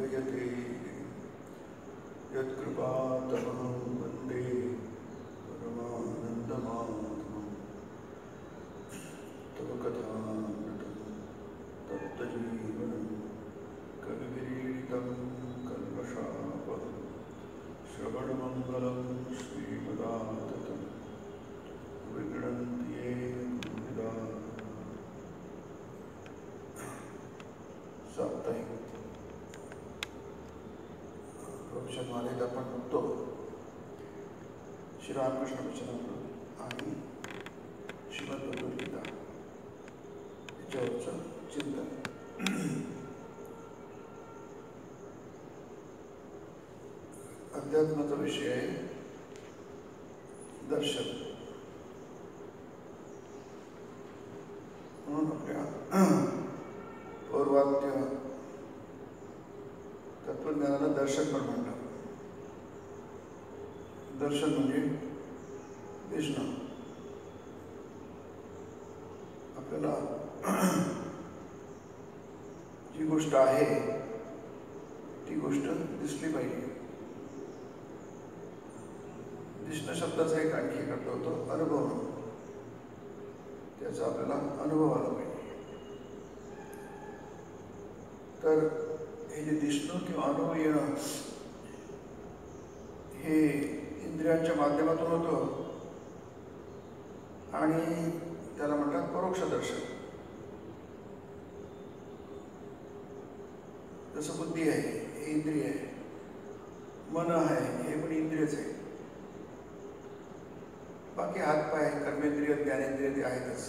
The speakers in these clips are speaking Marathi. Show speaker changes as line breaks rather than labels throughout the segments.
कथयते यत्कृपातमहं वन्दे परमानन्दमाधवम् तव कथामृतं तप्तजीवनं कविभिरीडितं कल्मषापहं श्रवणमङ्गलं श्रीमदाततं विगणन्ति ये गुरुविदा साप्ताहिक प्रवचनमालेत आपण बघतो श्रीरामकृष्ण वचनामृत आणि श्रीमद्भगवद्गीता याच्यावरचं चिंतन. अध्यात्माचा विषय आहे दर्शन. म्हणून आपल्या पौर्वात्य तत्वज्ञानाला दर्शन पण म्हणतात. दर्शन म्हणजे दिसणं. आपल्याला जी गोष्ट आहे ती गोष्ट दिसली पाहिजे. दिसणं शब्दाचा एक आणखी एक अर्थ होतो अनुभव. त्याचा आपल्याला अनुभव आला पाहिजे. तर हे जे दिसणं किंवा अनुभव येणं हे इंद्रियांच्या माध्यमातून होतं आणि त्याला म्हणतात परोक्ष दर्शन. जसं बुद्धी आहे हे इंद्रिय आहे, मन आहे हे पण इंद्रियच आहे. बाकी हातपाय कर्मेंद्रिय ज्ञानेंद्रिय ते आहेतच.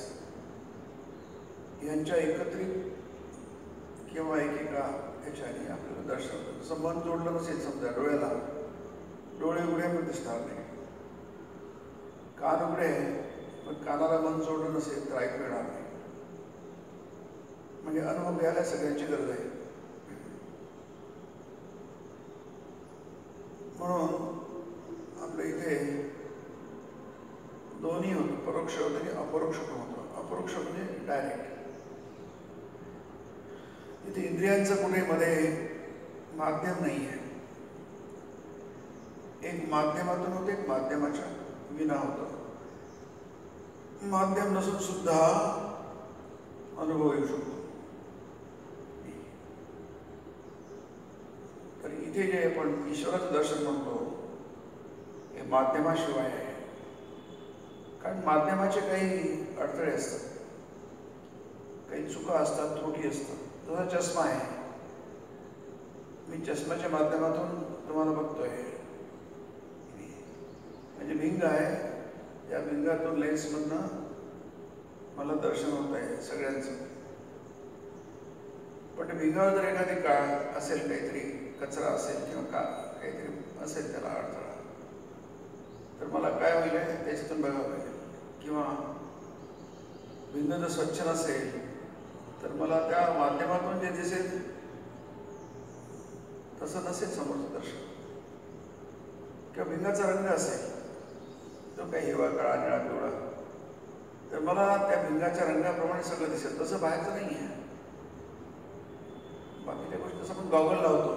यांच्या एकत्रित किंवा एकेका ह्याच्याने आपल्याला दर्शन होतं. जसं मन जोडलं नसेल समजा डोळ्याला, डोळे उघडे पण दिसणार नाही. कान उघडे पण कानाला मन जोडलं नसेल तर ऐकू येणार नाही. म्हणजे अनुभव घ्यायला सगळ्यांची गरज आहे. म्हणून आपल्या इथे दोन्ही होतं, परोक्ष होतं आणि अपरोक्ष पण होतं. अपरोक्ष म्हणजे डायरेक्ट. इथे इंद्रियांचं कुठे मध्ये माध्यम नाही आहे. एक माध्यमातून होतं, एक माध्यमाच्या विना होतं. माध्यम नसून सुद्धा अनुभव येऊ शकतो. तर इथे जे आपण ईश्वराचं दर्शन म्हणतो हे माध्यमाशिवाय आहे. कारण माध्यमाचे काही अडथळे असतात, काही चुका असतात, त्रुटी असतात. जसा चष्मा आहे, मी चष्म्याच्या माध्यमातून तुम्हाला बघतोय. म्हणजे भिंग आहे, या भिंगातून लेन्समधनं मला दर्शन होत आहे सगळ्यांचं. पण त्या भिंगावर जर एखादी काळ असेल, काहीतरी कचरा असेल किंवा काहीतरी असेल त्याला अडथळा, तर मला काय होईल त्याच्यातून बघावं लागेल. किंवा भिंग जर स्वच्छ नसेल तर मला त्या माध्यमातून जे दिसेल तसं नसेल समोरचं दर्शन. किंवा भिंगाचा रंग असेल तो काही हिरवा, काळा, निळा, पिवळा, तर मला त्या भिंगाच्या रंगाप्रमाणे सगळं दिसेल. तसं बाहेरचं नाही आहे. बाकीच्या गोष्टी जसं आपण गॉगल लावतो,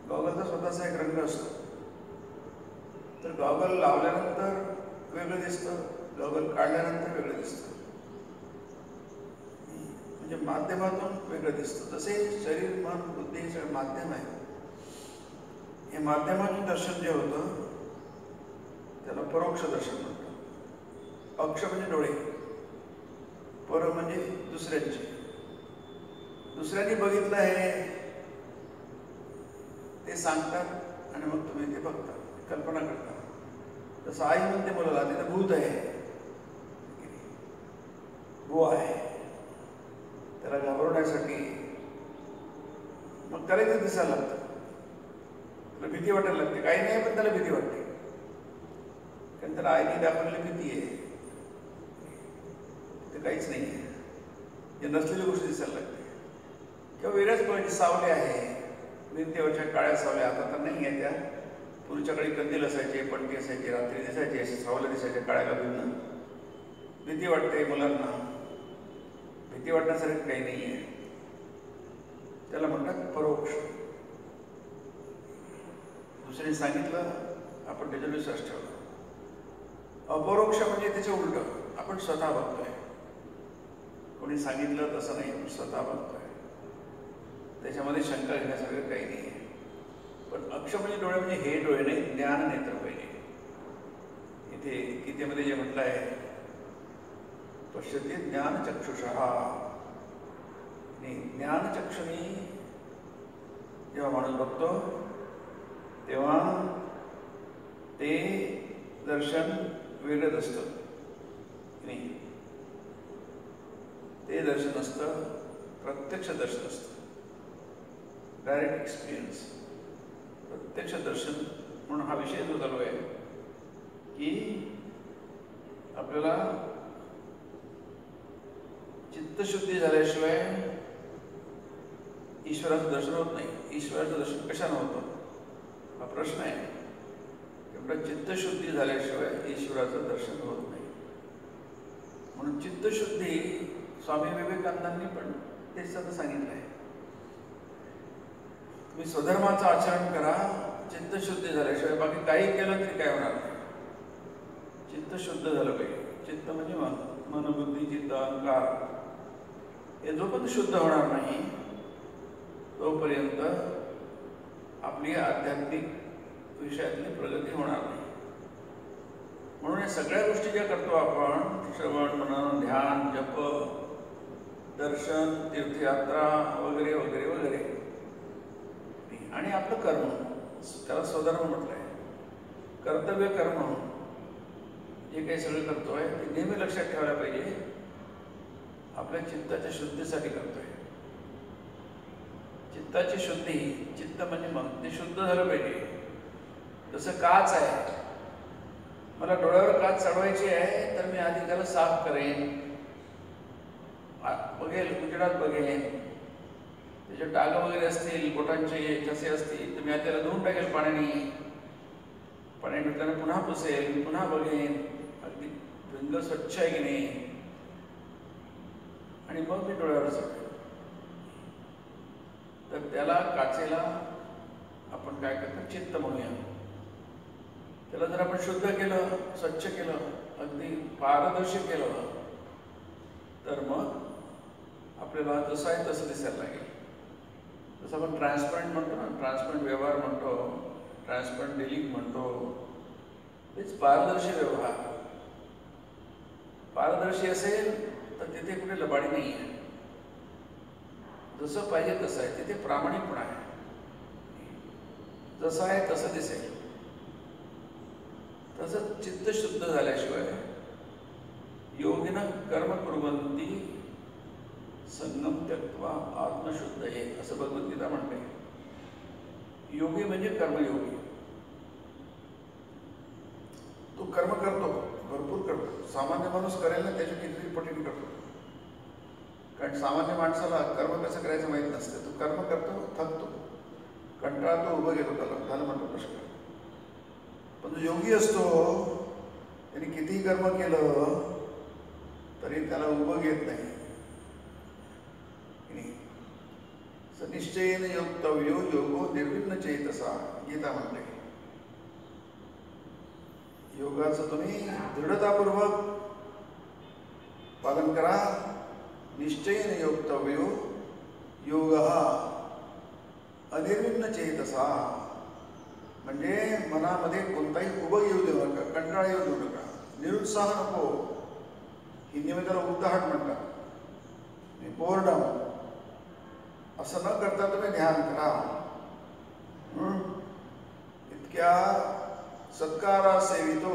गॉगलचा स्वतःचा एक रंग असतो. तर गॉगल लावल्यानंतर वेगळं दिसतं, गॉगल काढल्यानंतर वेगळं दिसतं. म्हणजे माध्यमातून वेगळं दिसतं. तसे शरीर, मन, बुद्धी हे सगळं माध्यम आहे. हे माध्यमातून दर्शन जे होतं त्याला परोक्ष दर्शन म्हणतात. अक्ष म्हणजे डोळे, पर म्हणजे दुसऱ्यांचे. दुसऱ्यांनी बघितलं आहे ते सांगतात आणि मग तुम्ही ते बघता, कल्पना करता. जसं आई म्हणते मुलाला तिथं भूत आहे, बुवा आहे, त्याला घाबरवण्यासाठी मग त्याला ते दिसायला लागतं. त्याला भीती वाटायला लागते. काही नाही पण त्याला भीती वाटते, कारण त्याला आईने दाखवलेली भीती आहे. ते काहीच नाही आहे, जे नसलेली गोष्ट दिसायला लागते. किंवा वेगळ्याच प्रकारची सावली आहे, भिंतीवरच्या काळ्या सावल्या. आता तर नाही आहे त्या. पूर्वीच्या काळी कंदील असायचे, पणती असायची, रात्री दिसायची, अशी सावल्या दिसायच्या काळ्या भिन्न. भीती वाटते मुलांना. भीती वाटण्यासारखं काही नाही आहे. त्याला म्हणतात परोक्ष. दुसऱ्याने सांगितलं, आपण त्याच्यावर विश्वास ठेवला. अपरोक्ष म्हणजे त्याचे उलट, आपण स्वतः बघतोय. कोणी सांगितलं तसं नाही, आपण स्वतः बघतोय. त्याच्यामध्ये शंका घेण्यासारखं काही नाही आहे. पण अक्ष म्हणजे डोळे, म्हणजे हे डोळे नाही, ज्ञान नेत्र पाहिजे. इथे गीतेमध्ये जे म्हटलं आहे, पश्यते ज्ञानचक्षुषः. ज्ञानचक्षुनी जेव्हा माणूस बघतो तेव्हा ते दर्शन वेगळंच असतं. नाही, ते दर्शन असतं, प्रत्यक्ष दर्शन असतं, डायरेक्ट एक्सपिरियन्स. प्रत्यक्ष दर्शन म्हणून हा विषय जो चालू आहे की आपल्याला चित्तशुद्धी झाल्याशिवाय ईश्वराचं दर्शन होत नाही. ईश्वराचं दर्शन कशानं होतं हा प्रश्न आहे. एवढं चित्तशुद्धी झाल्याशिवाय ईश्वराचं दर्शन होत नाही. म्हणून चित्तशुद्धी स्वामी विवेकानंदांनी पण तेच सांगितलं आहे. तुम्ही स्वधर्माचं आचरण करा, चित्तशुद्धी झाल्याशिवाय बाकी काही केलं तरी काय होणार नाही. चित्त शुद्ध झालं पाहिजे. चित्त म्हणजे मन, बुद्धी, चित्त, अहंकार हे जोपर्यंत शुद्ध होणार नाही तोपर्यंत आपली आध्यात्मिक विषयातली प्रगती होणार नाही. म्हणून या सगळ्या गोष्टी ज्या करतो आपण, श्रवण, मनन, ध्यान, जप, दर्शन, तीर्थयात्रा वगैरे वगैरे वगैरे, आणि आपलं कर्म, त्याला स्वधर्म म्हटलं आहे. कर्तव्य कर्म जे काही सगळं करतोय ते नेहमी लक्षात ठेवायला पाहिजे, आपल्या चित्ताच्या शुद्धीसाठी करतोय. चित्ताची शुद्धी, चित्त म्हणजे मन, ते शुद्ध झालं पाहिजे. जसं काच आहे, मला डोळ्यावर काच चढवायची आहे तर मी आधी त्याला साफ करेन, बघेल, उजेडात बघेन. त्याचे डाग वगैरे असतील, बोटांचे ठसे असतील तर मी आधी त्याला धुवून टाकेल पाण्याने. पाणी धुताना पुन्हा पुसेल, पुन्हा बघेन अगदी रंग स्वच्छ आहे की नाही, आणि मग मी डोळ्यावर चढवेन. तर त्याला, काचेला आपण काय करतो, चित्त म्हणूया. त्याला जर आपण शुद्ध केलं, स्वच्छ केलं, अगदी पारदर्शी केलं, तर मग आपल्याला जसं आहे तसं दिसायला लागेल. जसं आपण ट्रान्सपरंट म्हणतो ना, ट्रान्सपरंट व्यवहार म्हणतो, ट्रान्सपरंट डिलिंग म्हणतो, तेच पारदर्शी व्यवहार. पारदर्शी असेल तर तिथे कुठे लबाडी नाही आहे. जसं पाहिजे तसं आहे, तिथे प्रामाणिकपणा आहे. जसं आहे तसं दिसेल. तसंच चित्त शुद्ध झाल्याशिवाय योगिनं कर्म कुर्वन्ति संगम त्यक्त्वा आत्मशुद्ध आहे, असं भगवद्गीता म्हणते. योगी म्हणजे कर्मयोगी. तो कर्म करतो, भरपूर करतो. सामान्य माणूस करेल ना त्याची कितीतरी पटीने करतो. कारण सामान्य माणसाला कर्म कसं करायचं माहीत नसतं. तो कर्म करतो, थकतो, कंटाळतो, उभं घेतो, त्याला झालं म्हणतो प्रश्न. पण जो योगी असतो त्यांनी कितीही कर्म केलं तरी त्याला उभं घेत नाही. निश्चयेन योक्तव्यो योगो निर्विघ्न चेतसा, गीता म्हणते. योगाचं तुम्ही दृढतापूर्वक पालन करा. निश्चयेन योक्तव्यो योगः अनिर्विघ्न चेतसा, म्हणजे मनामध्ये कोणताही उभं येऊ देऊ नका, कंटाळा येऊ देऊ नका, निरुत्साह नको. हिंदीमध्ये त्याला उद्दाहट म्हणतात, बोर्डम. असं न करता तुम्ही ध्यान करा. इतक्या सत्कारा सेवितो,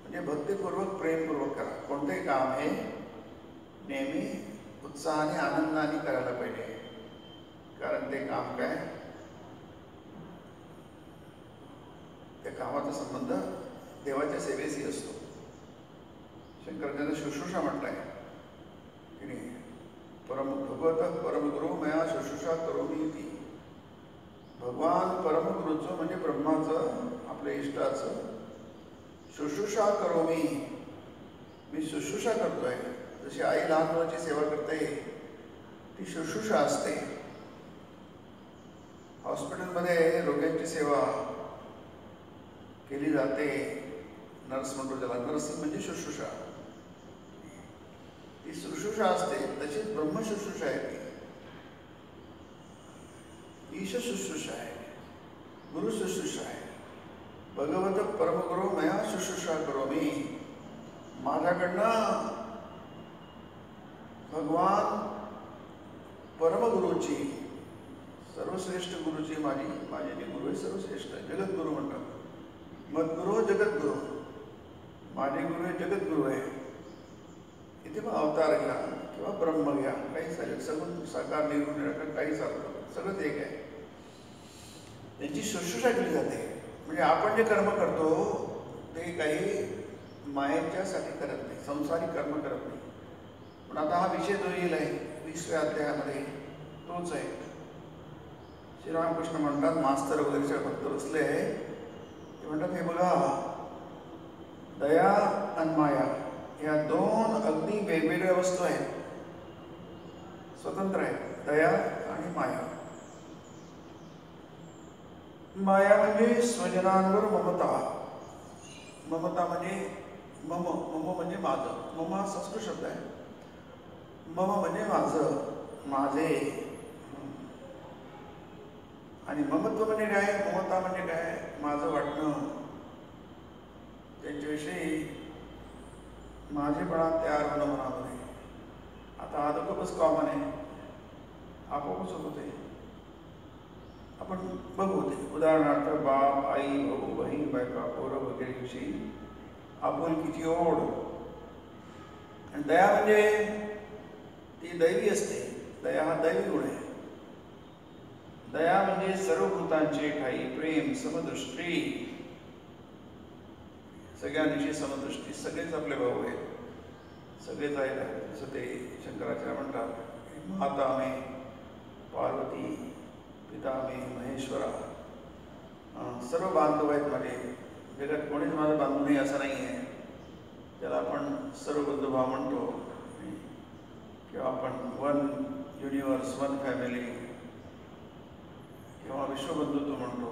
म्हणजे भक्तिपूर्वक, प्रेमपूर्वक करा. कोणतेही काम हे नेहमी उत्साहाने, आनंदाने करायला पाहिजे. कारण ते काम काय, त्या कामाचा संबंध देवाच्या सेवेशी असतो. शंकराचार्य शुश्रूषा म्हटलंय की नाही, भगवत परमगुरु मया शुश्रूषा करोमी ती. भगवान परमगुरूचं म्हणजे ब्रह्माचं, आपल्या इष्टाचं शुश्रूषा करोमी, मी शुश्रूषा करतोय. जशी आई लहान मुलाची सेवा करते ती शुश्रूषा असते. हॉस्पिटलमध्ये रोग्यांची सेवा केली जाते. नर्स म्हणतो त्याला. नर्सिंग म्हणजे शुश्रूषा. ती शुश्रूषा असते. तशीच ब्रह्मशुश्रूषा आहे ती. ईश शुश्रूषा आहे, गुरु शुश्रूषा आहे. भगवत परमगुरु मया शुश्रूषा करोमी. माझ्याकडनं भगवान परमगुरूची, सर्वश्रेष्ठ गुरुची माझे जे गुरु आहे सर्वश्रेष्ठ आहे. जगद्गुरु म्हणतात. मद्गुरू जगद्गुरु. माझे गुरु आहे जगद्गुरु आहे. इथे मग अवतार घ्या किंवा ब्रह्म घ्या, काही चालेल. सगुण साकार निर्गुण निराकार काही चालतं, सगळंच एक आहे. त्यांची शुश्रूषा केली जाते. म्हणजे आपण जे कर्म करतो ते काही मायेच्यासाठी करत नाही, संसारिक कर्म करत नाही. पण आता हा विषय जो येईल आहे 20व्या अध्यायामध्ये तोच आहे. श्रीरामकृष्ण म्हणतात, मास्तर वगैरेच्या भक्त बसले आहे, ते म्हणतात, हे बघा, दया आणि माया या दोन अगदी वेगवेगळ्या वस्तू आहेत, स्वतंत्र आहेत. दया आणि माया. माया म्हणजे स्वजनांवर ममता. ममता म्हणजे मम. मम म्हणजे माझं. मम हा संस्कृत शब्द आहे. मम म्हणजे माझं, माझे. आणि ममत्व म्हणजे काय, ममता म्हणजे काय, माझं वाटणं. त्यांच्याविषयी माझेपणा तयार होणं मनामध्ये. आता हा तर खूपच कॉमन आहे, आपोआपच होते. आपण बघू ते. उदाहरणार्थ बाप, आई, भाऊ, बहीण, बायका, पोरं वगैरे विषयी आपुलकीची ओढ. आणि दया म्हणजे ती दैवी असते. दया हा दैवी गुण आहे. दया म्हणजे सर्वभूतांचे ठाई प्रेम, समदृष्टी. सगळ्यांविषयी समदृष्टी. सगळेच आपले भाऊ आहेत, सगळेच आहेत. जसं ते शंकराचार्य म्हणतात, माता मे पार्वती, पिता मे महेश्वरा. सर्व बांधव आहेत माझे. जगात कोणीच माझं बांधव नाही असं नाही आहे. त्याला आपण सर्व बंधुभाव म्हणतो, किंवा आपण वन युनिवर्स, वन फॅमिली किंवा विश्वबंधुत्व म्हणतो.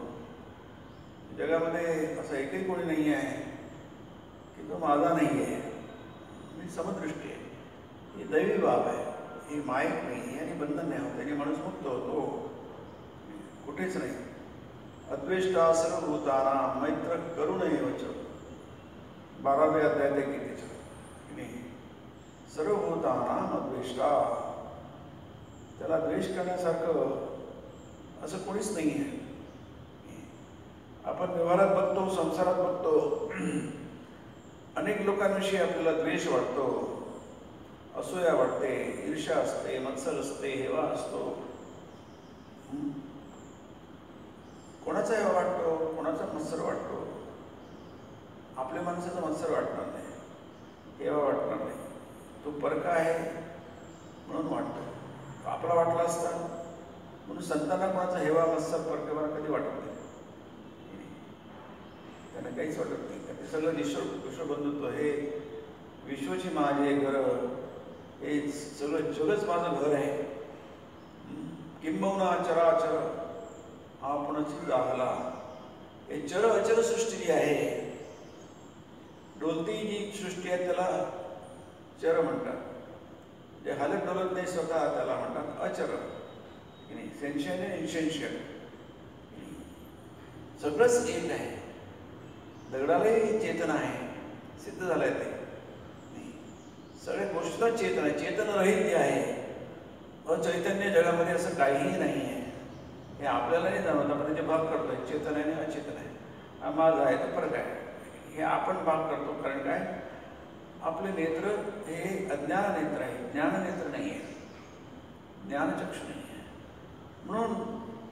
जगामध्ये असं एकही कोणी नाही आहे की तो माझा नाही आहे. मी समदृष्टी आहे. ही दैवी बाब आहे. ही मायक नाही आणि बंधन नाही होत. त्याने माणूस मुक्त होतो, कुठेच नाही. अद्वेष्टा सर्वभूतानां मैत्र करुणैवच. 12वे अध्याय ते गीतेचं. सर्वभूतानां अद्वेष्टा. त्याला द्वेष करण्यासारखं असं कोणीच नाही आहे. आपण व्यवहारात बघतो, संसारात बघतो, अनेक लोकांविषयी आपल्याला द्वेष वाटतो, असूया वाटते, ईर्ष्या असते, मत्सर असते, हेवा असतो. कोणाचा हेवा वाटतो, कोणाचा मत्सर वाटतो. आपल्या माणसाचा मत्सर वाटणार नाही, हेवा वाटणार नाही. तो परका आहे म्हणून वाटतो. आपला वाटला असता म्हणून संतांना कोणाचा हेवा, मत्सर, परकेवा कधी वाटत नाही. त्यांना काहीच वाटत नाही. ते सगळं विश्वबंधुत्व, हे विश्वची माझे घर, हे सगळं जगच माझं घर आहे. किंबहुना चराचर आपणची जाहला. हे चर अचर सृष्टी जी आहे, डोलती जी सृष्टी आहे त्याला चर म्हणतात. जे हालत डोलत नाही स्वतः त्याला म्हणतात अचर. सेन्शियल आणि इन्सेन्शियल सगळंच एक आहे. दगडालाही चेतन आहे, सिद्ध झालंय ते. सगळ्या गोष्टीला चेतन आहे, चेतन रहित जे आहे. अचैतन्य जगामध्ये असं काहीही नाही आहे. हे आपल्याला नाही जाणवत. आपण त्याचे भाग करतोय, चेतन आहे आणि अचेतन आहे. हा माझा आहे तो फरक आहे. हे आपण भाग करतो. कारण काय, आपले नेत्र हे अज्ञान नेत्र आहे, ज्ञान नेत्र नाही आहे, ज्ञानचक्षु नाही आहे. म्हणून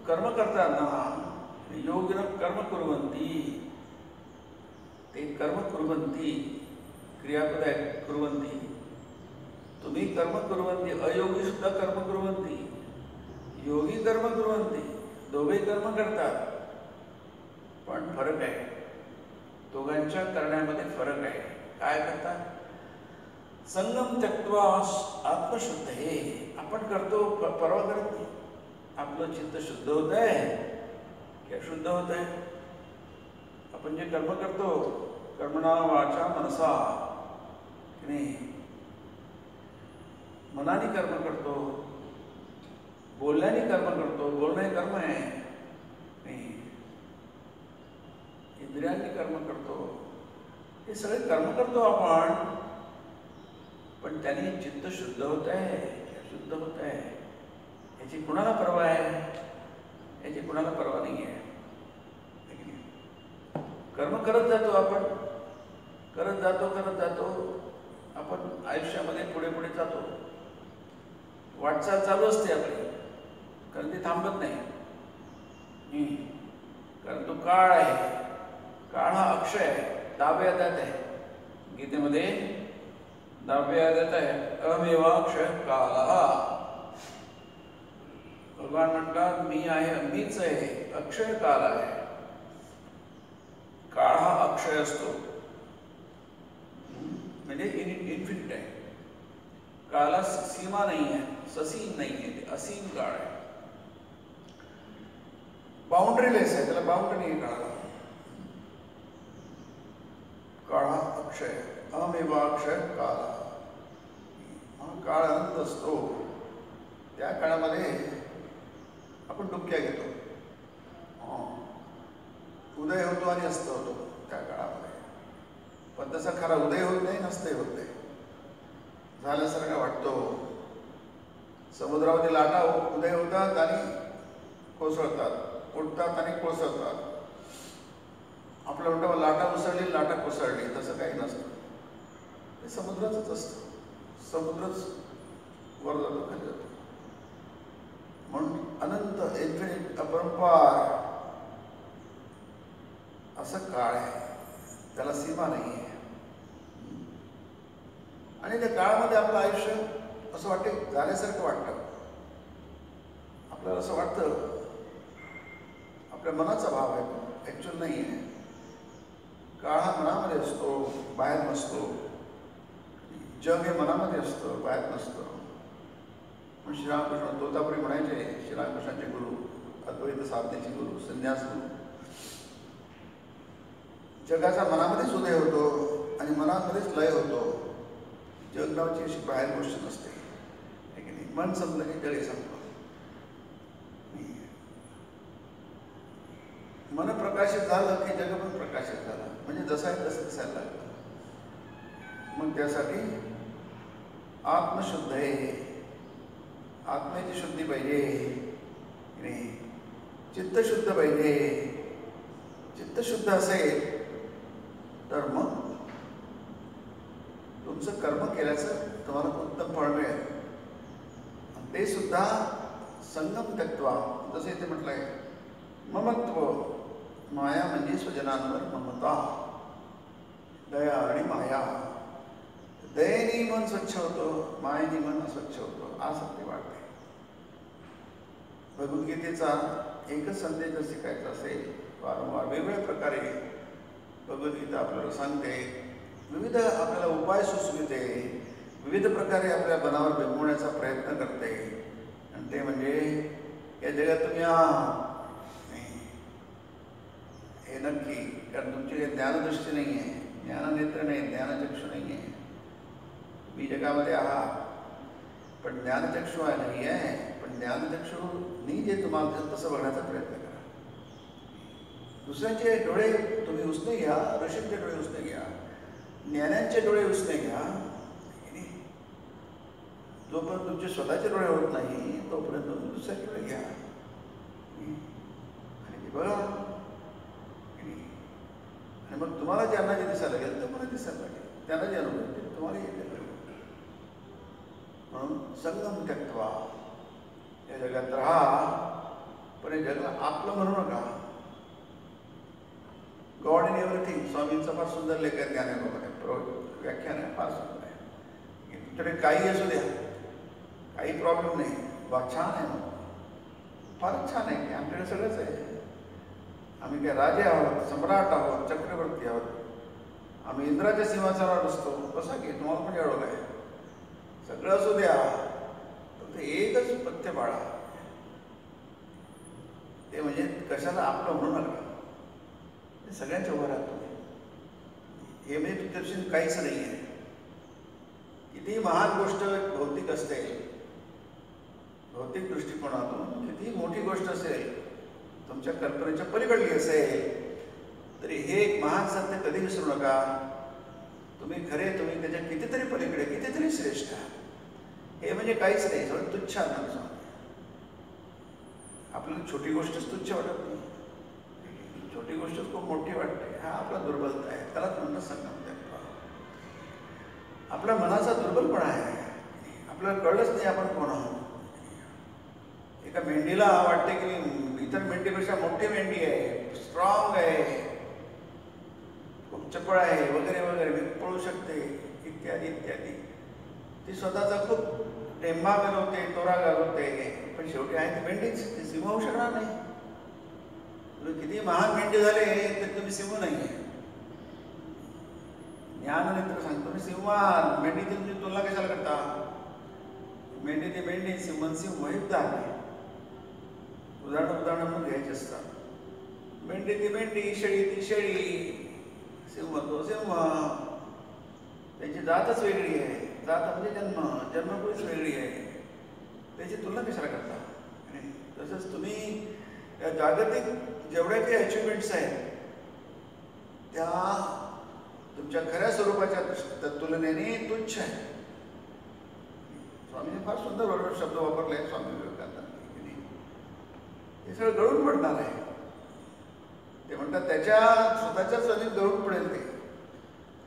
कर्म करताना योगिनं कर्म कुर्वन्ति. ते कर्म कुर्वन्ति, क्रियापद आहे कुर्वन्ति. तुम्ही कर्म कुर्वन्ति, अयोगी सुद्धा कर्म कुर्वन्ति, योगी कर्म कुर्वन्ति. दोघेही कर्म करतात, पण फरक आहे. दोघांच्या करण्यामध्ये फरक आहे. काय करतात, संगम त्यक्त्वा आत्मशुद्ध. हे आपण करतो, परवा करत नाही. आपलं चित्त शुद्ध होत आहे, की अशुद्ध होत आहे. आपण जे कर्म करतो, कर्मणा वाचा मनसा, की नाही, मनाने कर्म करतो, बोलण्याने कर्म करतो, बोलणं हे कर्म आहे, नाही, इंद्रियांनी कर्म करतो, हे सगळे कर्म करतो आपण. पण त्याने चित्त शुद्ध होत आहे की अशुद्ध होत आहे याची कुणाला पर्वा आहे? याची कुणाला पर्वा नाही आहे. कर्म करत जातो आपण, करत जातो आपण आयुष्यामध्ये पुढे पुढे जातो. वाटचाल चालू असते आपली, कारण ती थांबत नाही. कारण तो काळ आहे. काळ हा अक्षय आहे, दाव्या अध्यात आहे. गीतेमध्ये दाव्या अध्यात आहे, अमेवाक्षय काळ. भगवान म्हणतात मी आहे, मीच आहे, अक्षय काल आहे. काळ हा अक्षय असतो, म्हणजे इन्फिनिट आहे. काळाला सीमा नाही आहे, ससीम नाही आहे, ते असीम काळ आहे. बाउंड्रीलेस आहे, त्याला बाउंड्री नाही काळाला. काळ हा अक्षय, अमेवाक्षय काळ. हा काळ अनंत असतो. त्या काळामध्ये आपण डुबक्या घेतो. उदय होतो आणि अस्त होतो त्या काळामध्ये. पण तसा खरा उदय होत नाही, नसतही होत नाही. झाल्यासारखा वाटतो. समुद्रामध्ये लाटा उदय होतात आणि कोसळतात, उठतात आणि कोसळतात. आपलं म्हणतो लाटा उसळली, लाटा कोसळली, तसं काही नसतं. हे समुद्राचंच असतं. समुद्रच वर जातो, खाली जातो. म्हणून अनंत, इन्फिनिट, अपरंपार असं काळ आहे, त्याला सीमा नाही आहे. आणि त्या काळामध्ये आपलं आयुष्य असं वाटतं, झाल्यासारखं वाटतं. आपल्याला असं वाटतं, आपल्या मनाचा भाव आहे, ॲक्च्युअल नाही आहे. काळ हा मनामध्ये असतो, बाहेर नसतो. जग हे मनामध्ये असतं, बाहेर नसतं. पण श्रीरामकृष्ण तोतापुरी म्हणायचे, श्रीरामकृष्णाचे गुरु, अद्वैत साधनेचे गुरु, संन्यास गुरु, जगाचा मनामध्येच उदय होतो आणि मनामध्येच लय होतो. जग नावाची अशी बाहेर गोष्ट नसते, है की नाही. मन संपलं की जगही संपलं. मन प्रकाशित झालं की जग पण प्रकाशित झालं. म्हणजे जसं आहे तसं दिसायला लागलं. मग त्यासाठी आत्मशुद्ध आहे, आत्म्याची शुद्धी पाहिजे, नाही, चित्तशुद्ध पाहिजे. चित्तशुद्ध असेल तर मग तुमचं कर्म केल्याचं तुम्हाला उत्तम फळ मिळेल. ते सुद्धा संगम तत्वा, जसे इथे म्हटलंय, ममत्व, माया म्हणजे स्वजनांवर ममता, दया आणि माया. दयेने मन स्वच्छ होतं, मायेने मन अस्वच्छ होतं, आसक्ती वाढते. भगवद्गीतेचा एकच संदेश जर शिकायचा असेल, वारंवार वेगवेगळ्या प्रकारे भगवद्गीता आपल्याला सांगते, विविध आपल्याला उपाय सुचविते, विविध प्रकारे आपल्या मनावर बिंबवण्याचा प्रयत्न करते. आणि ते म्हणजे या जगात तुम्ही हे नक्की, कारण तुमची ज्ञानदृष्टी नाही आहे, ज्ञाननेत्र नाही, ज्ञानचक्षु नाही आहे. तुम्ही जगामध्ये आहात, पण ज्ञानचक्षु नाही आहे. पण ज्ञानचक्षुनी जे तुम्हाला तसं बघण्याचा प्रयत्न करा. दुसऱ्यांचे डोळे तुम्ही उसने घ्या, ऋषींचे डोळे उसने घ्या, ज्ञानांचे डोळे उसने घ्या. जोपर्यंत तुमचे स्वतःचे डोळे होत नाही तोपर्यंत तुम्ही दुसऱ्याचे डोळे घ्या आणि ते बघा. आणि मग तुम्हाला ज्यांना जे दिसायला लागेल तुम्हाला दिसायला लागेल, त्यांना जे अनुभव येतील तुम्हाला येते. म्हणून संगम त्यक्त्वा, या जगात राहा, पण या जगाला आपलं म्हणू नका. गॉड इन एव्हरीथिंग, स्वामींचा फार सुंदर लेख आहे, व्याख्यान आहे, फार सुंदर आहे. तुमच्याकडे काही असू द्या, काही प्रॉब्लेम नाही, बा छान आहे, फारच छान आहे की आमच्याकडे सगळंच आहे. आम्ही काय राजे आहोत, सम्राट आहोत, चक्रवर्ती आहोत, आम्ही इंद्राच्या सिंहासनावर असतो. बसा की, तुम्हाला पण एवढं काय, सगळं असू द्या, फक्त एकच पथ्य बाळा, ते म्हणजे कशाला आपलं म्हणू नका, ते सगळ्यांच्या वर आहात तुम्ही. हे म्हणजे तुमच्यापासून काहीच नाही आहे. कितीही महान गोष्ट भौतिक असते, भौतिक दृष्टिकोनातून कितीही मोठी गोष्ट असेल, तुमच्या कल्पनेच्या पलीकडली असेल, तरी हे एक महान सत्य कधी विसरू नका. तुम्ही खरे, तुम्ही त्याच्या कितीतरी पलीकडे, कितीतरी श्रेष्ठ आहात. हे म्हणजे काहीच नाही, सगळं तुच्छ आहात. आपल्याला छोटी गोष्टच तुच्छ वाटत नाही, छोटी गोष्टच खूप मोठी वाटते. हा आपला दुर्बलता आहे, त्यालाच म्हणतात संगम. आपल्या मनाचा दुर्बलपणा आहे, आपल्याला कळलंच नाही आपण कोण आहोत. एका मेंढीला वाटते की इतर मेंढीपेक्षा मोठी मेंढी आहे, स्ट्रॉंग आहे, खूप चपळ आहे, वगैरे वगैरे, मी पळू शकते, इत्यादी इत्यादी. ती स्वतःचा खूप टेंबा घालवते, तोरा घालवते, पण शेवटी आहे ती मेंढीच, ती सिंह होऊ शकणार नाही. तुम्ही किती महान मेंढी झाले तरी तुम्ही सिंह नाही आहे. ज्ञाननेत्र सांगतो, तुम्ही सिंह, मेंढीची तुमची तुलना कशाला करता? मेंढी ती मेंढी, सिंह सिंह युक्त आहे. उदाहरण म्हणून घ्यायचे असतात. मेंढी ती मेंढी, शेळी ती शेळी, सिंह तो सिंह. त्याची जातच वेगळी आहे, जात म्हणजे जन्मकुळीच वेगळी आहे. त्याची तुलना कशाला करता? तसंच तुम्ही या जागतिक जेवढ्या काही अचिव्हमेंट्स आहेत त्या तुमच्या खऱ्या स्वरूपाच्या तुलनेने तुच्छ आहे. स्वामींनी फार सुंदर शब्द वापरले आहेत स्वामी विवेकानंदांनी. हे सगळं गळून पडणार आहे. ते म्हणतात त्याच्या स्वतःच्याच नदीत गळून पडेल. ते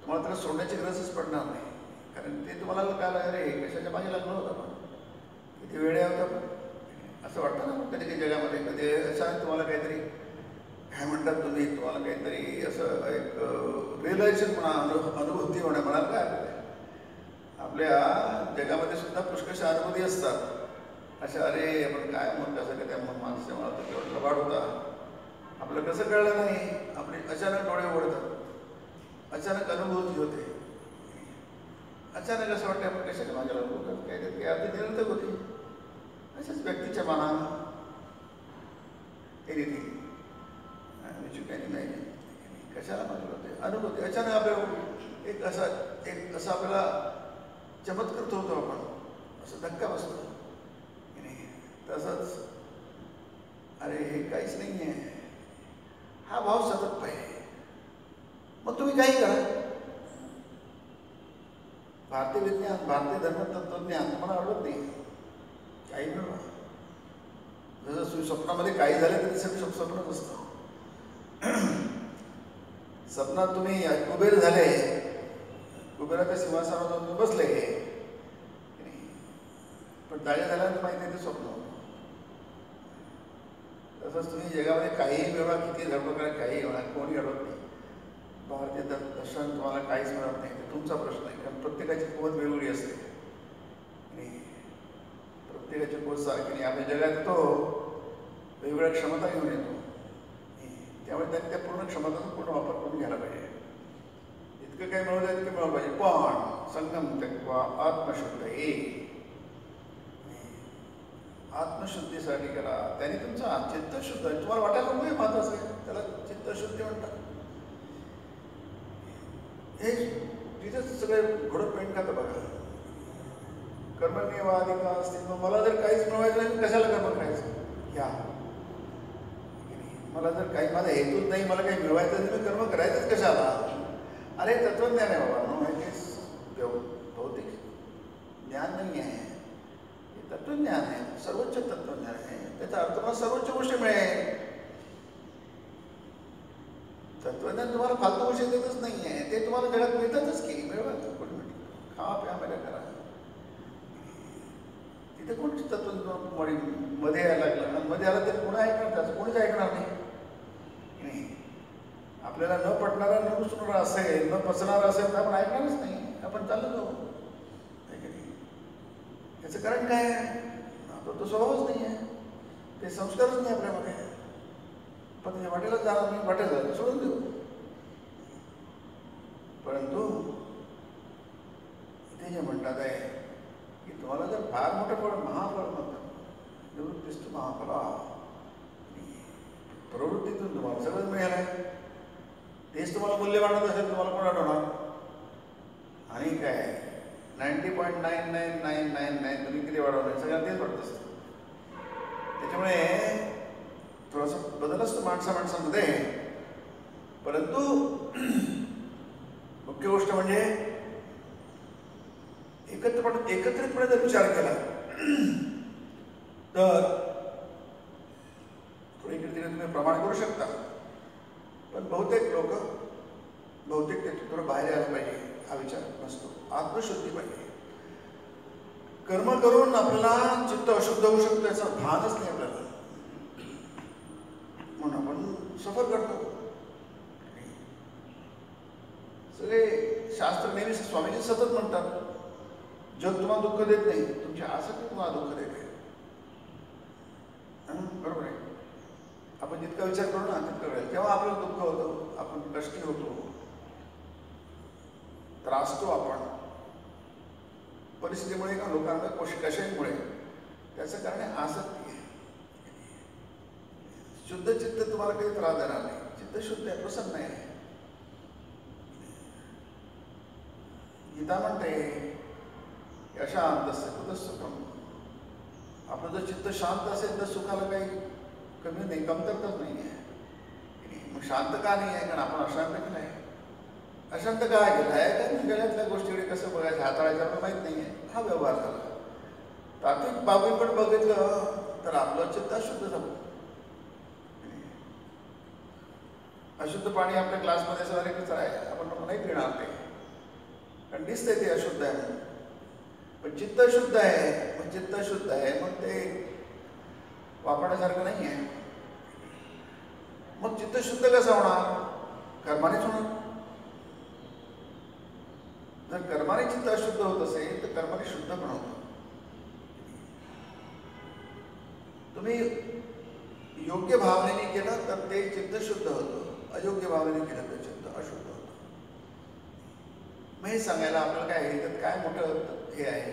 तुम्हाला त्याला सोडण्याची गरजच पडणार नाही, कारण ते तुम्हाला काय अरे कशाच्या मागे लागलं होतं, पण किती वेळ होता. पण असं वाटतं ना कधी काही जगामध्ये, कधी असं तुम्हाला काहीतरी काय म्हणतात तुम्ही, तुम्हाला काहीतरी असं एक रिअलायझेशन म्हणा, अनुभूती होणे म्हणाल काय. आपल्या जगामध्ये सुद्धा पुष्कळशा अनुभूती असतात अशा. अरे आपण काय म्हणतो, कसं काय त्या माणसाच्या मनात तेवढा लबाड होता, आपलं कसं कळलं नाही, आपले अचानक डोळे उघडतात, अचानक अनुभूती होते, अचानक असं वाटतं आपण कशाच्या मागे लागलो, काही अगदी निरर्थक होती. अशाच व्यक्तीच्या मनात काही नाही, कशाला मागे होते अनुभूती. अचानक आपल्याला एक असं आपल्याला चमत्कृत होतो, आपण असं धक्का बसतो. तसंच अरे हे काहीच नाही आहे, हा भाव सतत पाहिजे. मग तुम्ही काही करा. भारतीय विज्ञान, भारतीय धर्म तत्वज्ञान तुम्हाला आवडत नाही, काही मिळवा. जसं स्वप्नामध्ये काही झाले तरी सगळं स्वप्नच असतं. स्वप्नात तुम्ही कुबेर झाले, कुबेराच्या सिंहासनावर जाऊन तुम्ही बसले, पण जागे झाल्यानंतर माहिती आहे ते स्वप्न होतं. तसंच तुम्ही जगामध्ये काहीही मिळवा, किती धर्म करा, काहीही म्हणा, कोणी अडवत नाही. भारतीय दर्शन तुम्हाला काहीच मिळत नाही, ते तुमचा प्रश्न आहे. कारण प्रत्येकाची पोत वेगवेगळी असते आणि प्रत्येकाची पोत सारखी नाही. आपल्या जगात तो वेगवेगळ्या क्षमता घेऊन येतो, त्यामुळे त्या पूर्ण क्षमताचा पूर्ण वापर करून घ्यायला पाहिजे. इतकं काही मिळवलं इतकं मिळवलं पाहिजे. पण संगम त्यक्त्वा आत्मशुद्धी, आत्मशुद्धीसाठी करा. त्याने तुमचा चित्तशुद्ध आहे. तुम्हाला वाटायला नको हे महत्वाचं आहे, त्याला चित्तशुद्धी म्हणतात. हे तिथेच सगळे घोडं पेंट खातं बघा. कर्मण्येवाधिका असतील. मग मला जर काहीच मिळवायचं नाही, कशाला कर्म करायचं? या मला जर काही, माझा हेतूच नाही, मला काही मिळवायचं नाही, मी कर्म करायचंच कशाला? अरे तत्वज्ञान आहे बाबा, माहिती भौतिक ज्ञान नाही आहे, हे तत्वज्ञान आहे, सर्वोच्च तत्वज्ञान आहे. त्याचा अर्थ मला सर्वोच्च गोष्टी मिळेल. तत्वज्ञान तुम्हाला फालतू गोष्टी देतच नाही आहे, ते तुम्हाला जगात मिळतातच की. मिळवा, कोणी मिळतं, खावा प्या मजा करा. तिथे कोणीच तत्वज्ञान मध्ये यायला लागलं आणि मध्ये आलं तरी पुन्हा ऐकणार, त्याचं कोणीच ऐकणार नाही. आपल्याला न पटणारा, न घुसणारा असेल, न पचणारा असेल तर आपण ऐकणारच नाही, आपण चाललं जाऊ. याचं कारण काय आहे? तो स्वभावच नाही आहे, ते संस्कारच नाही आपल्यामध्ये. पण त्याच्या वाटेला जाणार नाही, वाटेला जायला सोडून देऊ. परंतु इथे जे म्हणतात आहे की तुम्हाला जर फार मोठं फळ, महाफळ म्हणतात, निवृत्तिस्तु महाफला, तुम्हाला मूल्य वाढत असेल तुम्हाला कोण आठवणार? आणि काय 90.99999 तुम्ही किती वाढवणार? सगळ्यांना तेच वाटत असतं. त्याच्यामुळे थोडासा बदल असतो माणसामध्ये. परंतु मुख्य गोष्ट म्हणजे एकत्रितपणे जर विचार केला तर थोडी इकडे तुम्ही प्रमाण करू शकता. पण बहुतेक ते थोडं बाहेर आलं पाहिजे हा विचार नसतो. आत्मशुद्धी पाहिजे. कर्म करून आपल्याला चित्त अशुद्ध होऊ शकतं याचा भानच नाही आपल्याला, म्हणून आपण सफर करतो. सगळे शास्त्र नेहमी स्वामीजी सतत म्हणतात, जग तुम्हाला दुःख देत नाही, तुमची आसक्ती तुम्हाला दुःख देते. बरोबर आहे. आपण जितका विचार करू ना तितकं वेळ तेव्हा आपल्याला दुःख होतं, आपण कष्टी होतो, त्रासतो आपण परिस्थितीमुळे का लोकांना कशामुळे. त्याचं कारण आहे आसक्ती आहे. शुद्ध चित्त तुम्हाला काही त्रास देणार नाही. चित्त शुद्ध आहे, प्रसन्न आहे. गीता म्हणते अशांत कुठं सुखम. आपलं जर चित्त शांत असेल तर सुखाला काही कमी नाही, कमतरताच नाही आहे. मग शांत का नाही आहे? कारण आपण अशांत केलं आहे. अशांत काय केलं आहे? कारण गळ्यातल्या गोष्टीकडे कसं बघायचं हाताळायचं आपल्याला माहीत नाही आहे. हा व्यवहार झाला. तात्विक बाबींकडे बघितलं तर आपलं चित्त अशुद्ध झालं. अशुद्ध पाणी आपल्या ग्लासमध्ये सारे कचरा आहे, आपण नाही पिणार ते, कारण दिसतंय ते अशुद्ध आहे. पण चित्त शुद्ध आहे. मग चित्त शुद्ध आहे मग ते वापरण्यासारखं नाही आहे. मग चित्त शुद्ध कसं होणार? कर्मानेच होणार. जर कर्माने चित्त अशुद्ध होत असेल तर कर्माने शुद्ध पण होतं. तुम्ही योग्य भावनेने केलं तर ते चित्त शुद्ध होतं, अयोग्य भावनेने केलं तर चित्त अशुद्ध होतं. मग हे सांगायला आपल्याला काय आहे, त्यात काय मोठं हे आहे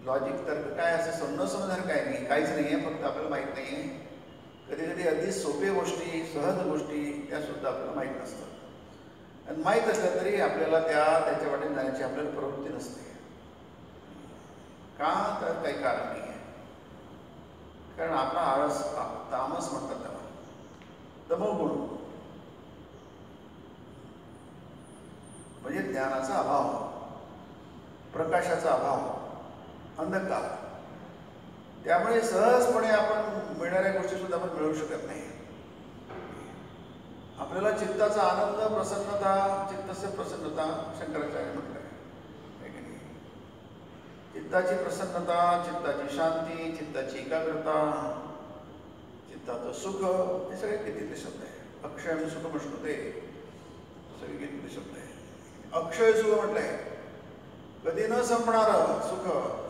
लॉजिक तर्क काय असं समजण्यासारखं काय नाही, काहीच नाही आहे. फक्त आपल्याला माहीत नाही आहे. कधी कधी अगदी सोपे गोष्टी, सहज गोष्टी त्यासुद्धा आपल्याला माहीत नसतात. आणि माहीत असल्या तरी आपल्याला त्याच्या वाटेने जाण्याची आपल्याला प्रवृत्ती नसते. का? तर काही कारण नाही आहे. कारण आपला आळस, तामस म्हणतात त्याला, तमोगुण म्हणजे ज्ञानाचा अभाव, प्रकाशाचा अभाव, अंधकार. त्यामुळे सहजपणे आपण मिळणाऱ्या गोष्टी सुद्धा आपण मिळवू शकत नाही. आपल्याला चित्ताचा आनंद, प्रसन्नता, चित्तस्य प्रसन्नता शंकराचार्य म्हटलं आहे. चित्ताची प्रसन्नता, चित्ताची शांती, चित्ताची एकाग्रता, चित्ताचं सुख, हे सगळे कितीतले शब्द आहे. अक्षय आणि सुख म्हटलं सगळे कितीतले शब्द आहे. अक्षय सुख म्हटलंय, कधी न संपणारं सुख,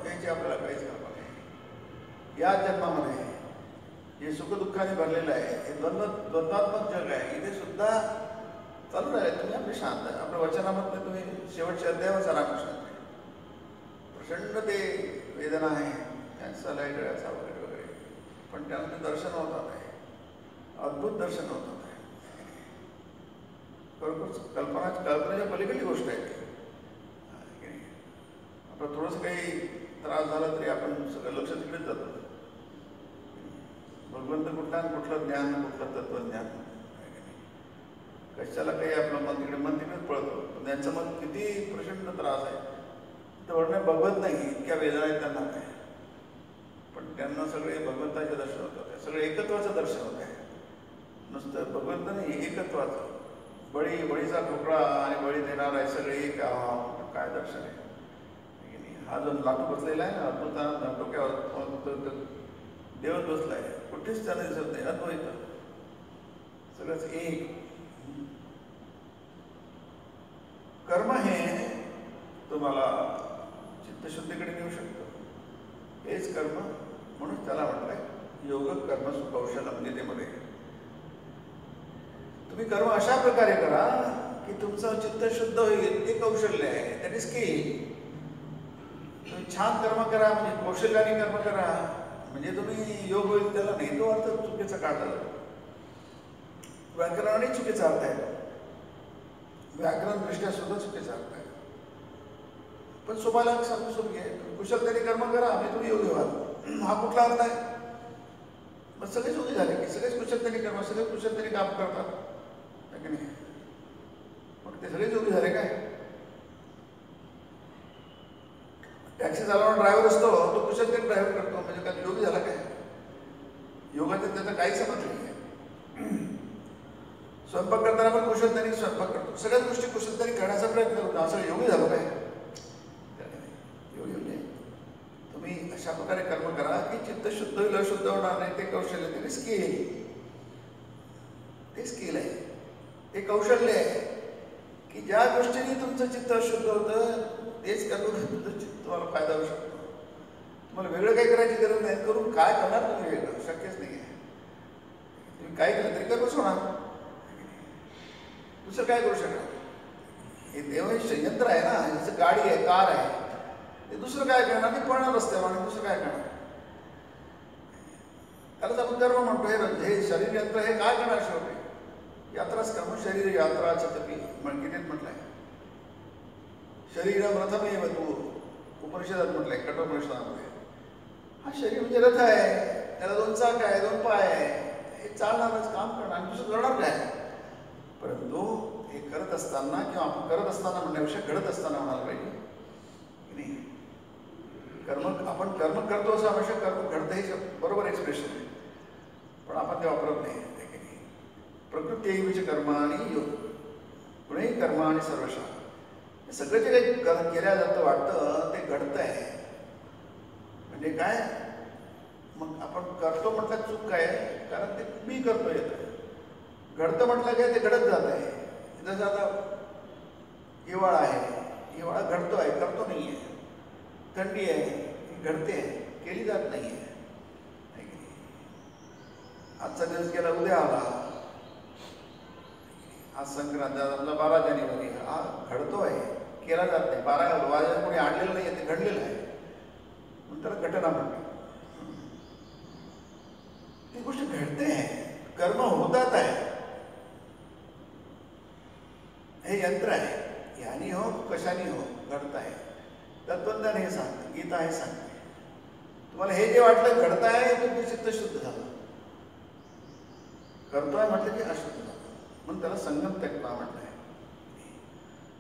याची आपल्याला काहीच कल्पना नाही. या जन्मामध्ये जे सुखदुःखाने भरलेलं आहे, हे द्वंद्वात्मक जग आहे. इथे सुद्धा चालू राहिले. तुम्ही आपले शांत आहे. आपल्या वचनामध्ये तुम्ही शेवटच्या अध्यायाचा रामकृष्ण प्रचंड ते वेदना आहे, त्यांचा लय गळ्याचा वगैरे वगैरे, पण त्यामध्ये दर्शन होतात आहे, अद्भुत दर्शन होतात आहे. बरोबर कल्पनेच्या पलीकडली गोष्ट आहे ती. आपलं थोडंसं काही त्रास झाला तरी आपण सगळं लक्ष तिकडेच जातो. भगवंत कुठलं ज्ञान, कुठलं तत्वज्ञान, कशाला काही आपलं मन तिकडेच पळतो. त्यांचं मन किती प्रचंड त्रास आहे तर बघत नाही, इतक्या वेदना आहेत त्यांना काय. पण त्यांना सगळे भगवंताचे दर्शन होतात, सगळे एकत्वाचं दर्शन होत आहे. नुसतं भगवंत नाही, एकत्वाचं. बळीचा ठोकळा आणि बळी देणारा आहे, सगळे एक. काय दर्शन आहे. हा जो लाटू बसलेला आहे ना, अद्भुतानंद डोक्यावर देवच बसला आहे, कुठेच त्याला दिसत नाही. अद्वैत, सगळंच एक. कर्म हे तुम्हाला चित्तशुद्धीकडे नेऊ शकतं. हेच कर्म, म्हणून त्याला म्हटलंय योग कर्म सुकौशलम गीतेमध्ये. तुम्ही कर्म अशा प्रकारे करा की तुमचं चित्त शुद्ध होईल. ते कौशल्य आहे, दॅट इज की. तुम्ही छान कर्म करा, म्हणजे कौशल्याने कर्म करा, म्हणजे तुम्ही योग होईल त्याला नाही. तो अर्थ चुकीचा काढला जातो, व्याकरणाने चुकीचा अर्थ आहे. व्याकरण दृष्ट्या सुद्धा चुकीचा अर्थ आहे. पण सोपायला सांगू सोपी आहे. कुशलतेने कर्म करा म्हणजे तुम्ही योगी व्हाल. हा कुठला अर्थ आहे? मग सगळेच योगी झाले की सगळेच कुशलतेने कर्म, सगळे कुशलतेने काम करतात की नाही? मग ते सगळेच योगी झाले काय? टॅक्सी चालवणारा ड्रायव्हर असतो, तो कुशलतेने ड्रायव्हर करतो म्हणजे काय योगी झाला काय? योगाचं त्याचा काही समज नाही आहे. स्वयंपाक करताना पण कुशलतेने स्वयंपाक करतो, सगळ्याच गोष्टी कुशलतेने करण्याचा प्रयत्न करतो. असं योगी झालो काय? योगी म्हणजे तुम्ही अशा प्रकारे कर्म करा की चित्त शुद्ध होईल, अशुद्ध होणार नाही. ते कौशल्य, ते स्किल, ते स्किल आहे, ते कौशल्य आहे की ज्या गोष्टीने तुमचं चित्त अशुद्ध होतं तेच करून तुमचं चित्त तुम्हाला फायदा होऊ शकतो. तुम्हाला वेगळं काही करायची गरज नाही. करून काय करणार तुम्ही? वेगळं शक्यच नाही आहे. तुम्ही काय केलं तरी कर्मच होणार, दुसरं काय करू शकणार? हे देव हे संयंत्र आहे ना, जसं गाडी आहे, कार आहे, ते दुसरं काय करणार? ते पळणार रस्त्यावर आणि दुसरं काय करणार? त्यालाच आपण कर्म म्हणतो. हे शरीर यंत्र हे काय करणार? शेवटी यात्राच कर्म. शरीर यात्राचं तपी गीतेत म्हटलंय. शरीरम रथमेव तू, उपनिषदात म्हटलंय, कठोपनिषदामध्ये. हा शरीर म्हणजे रथ आहे, त्याला 2 चाक आहे, 2 पाय आहे, हे चालणारच, काम करणार आणि दुसरं करणार काय? परंतु हे करत असताना किंवा आपण करत असताना म्हणण्यापेक्षा घडत असताना म्हणायला पाहिजे की नाही. कर्म आपण कर्म करतो असं आवश्यक, कर्म घडतं हे बरोबर एक्सप्रेशन आहे, पण आपण ते वापरत नाही की नाही. प्रकृती कर्म आणि योग पुणे कर्म आणि सर्वशा हे सगळं जे काही केल्या जातं वाटतं ते घडतं आहे. म्हणजे काय? मग आपण करतो म्हटलं चूक काय? कारण ते मी करतो येतं. घडतं म्हटलं काय? ते घडत जात आहे. जसं आता हिवाळा आहे, हिवाळा घडतो आहे, करतो नाही आहे. थंडी आहे, घडते आहे, केली जात नाही आहे. आजचा दिवस गेला, उद्या आला. आज संक्रांत, आपला 12 जानेवारी, हा घडतो आहे, केला जात नाही. 12 वाजता कोणी आणलेलं नाही आहे, ते घडलेलं आहे म्हणून त्याला घटना म्हणतात. ती गोष्ट घडते आहे, कर्म होतात आहे. हे यंत्र आहे, यानी हो कशाने हो घडत आहे. तत्वज्ञान हे सांगतं, गीता हे सांगते. तुम्हाला हे जे वाटलं घडत आहे, तुमचं चित्त शुद्ध झालं. करतोय म्हटलं की अशुद्ध झालं, म्हणून त्याला संगम त्यक्त्वा म्हटलंय.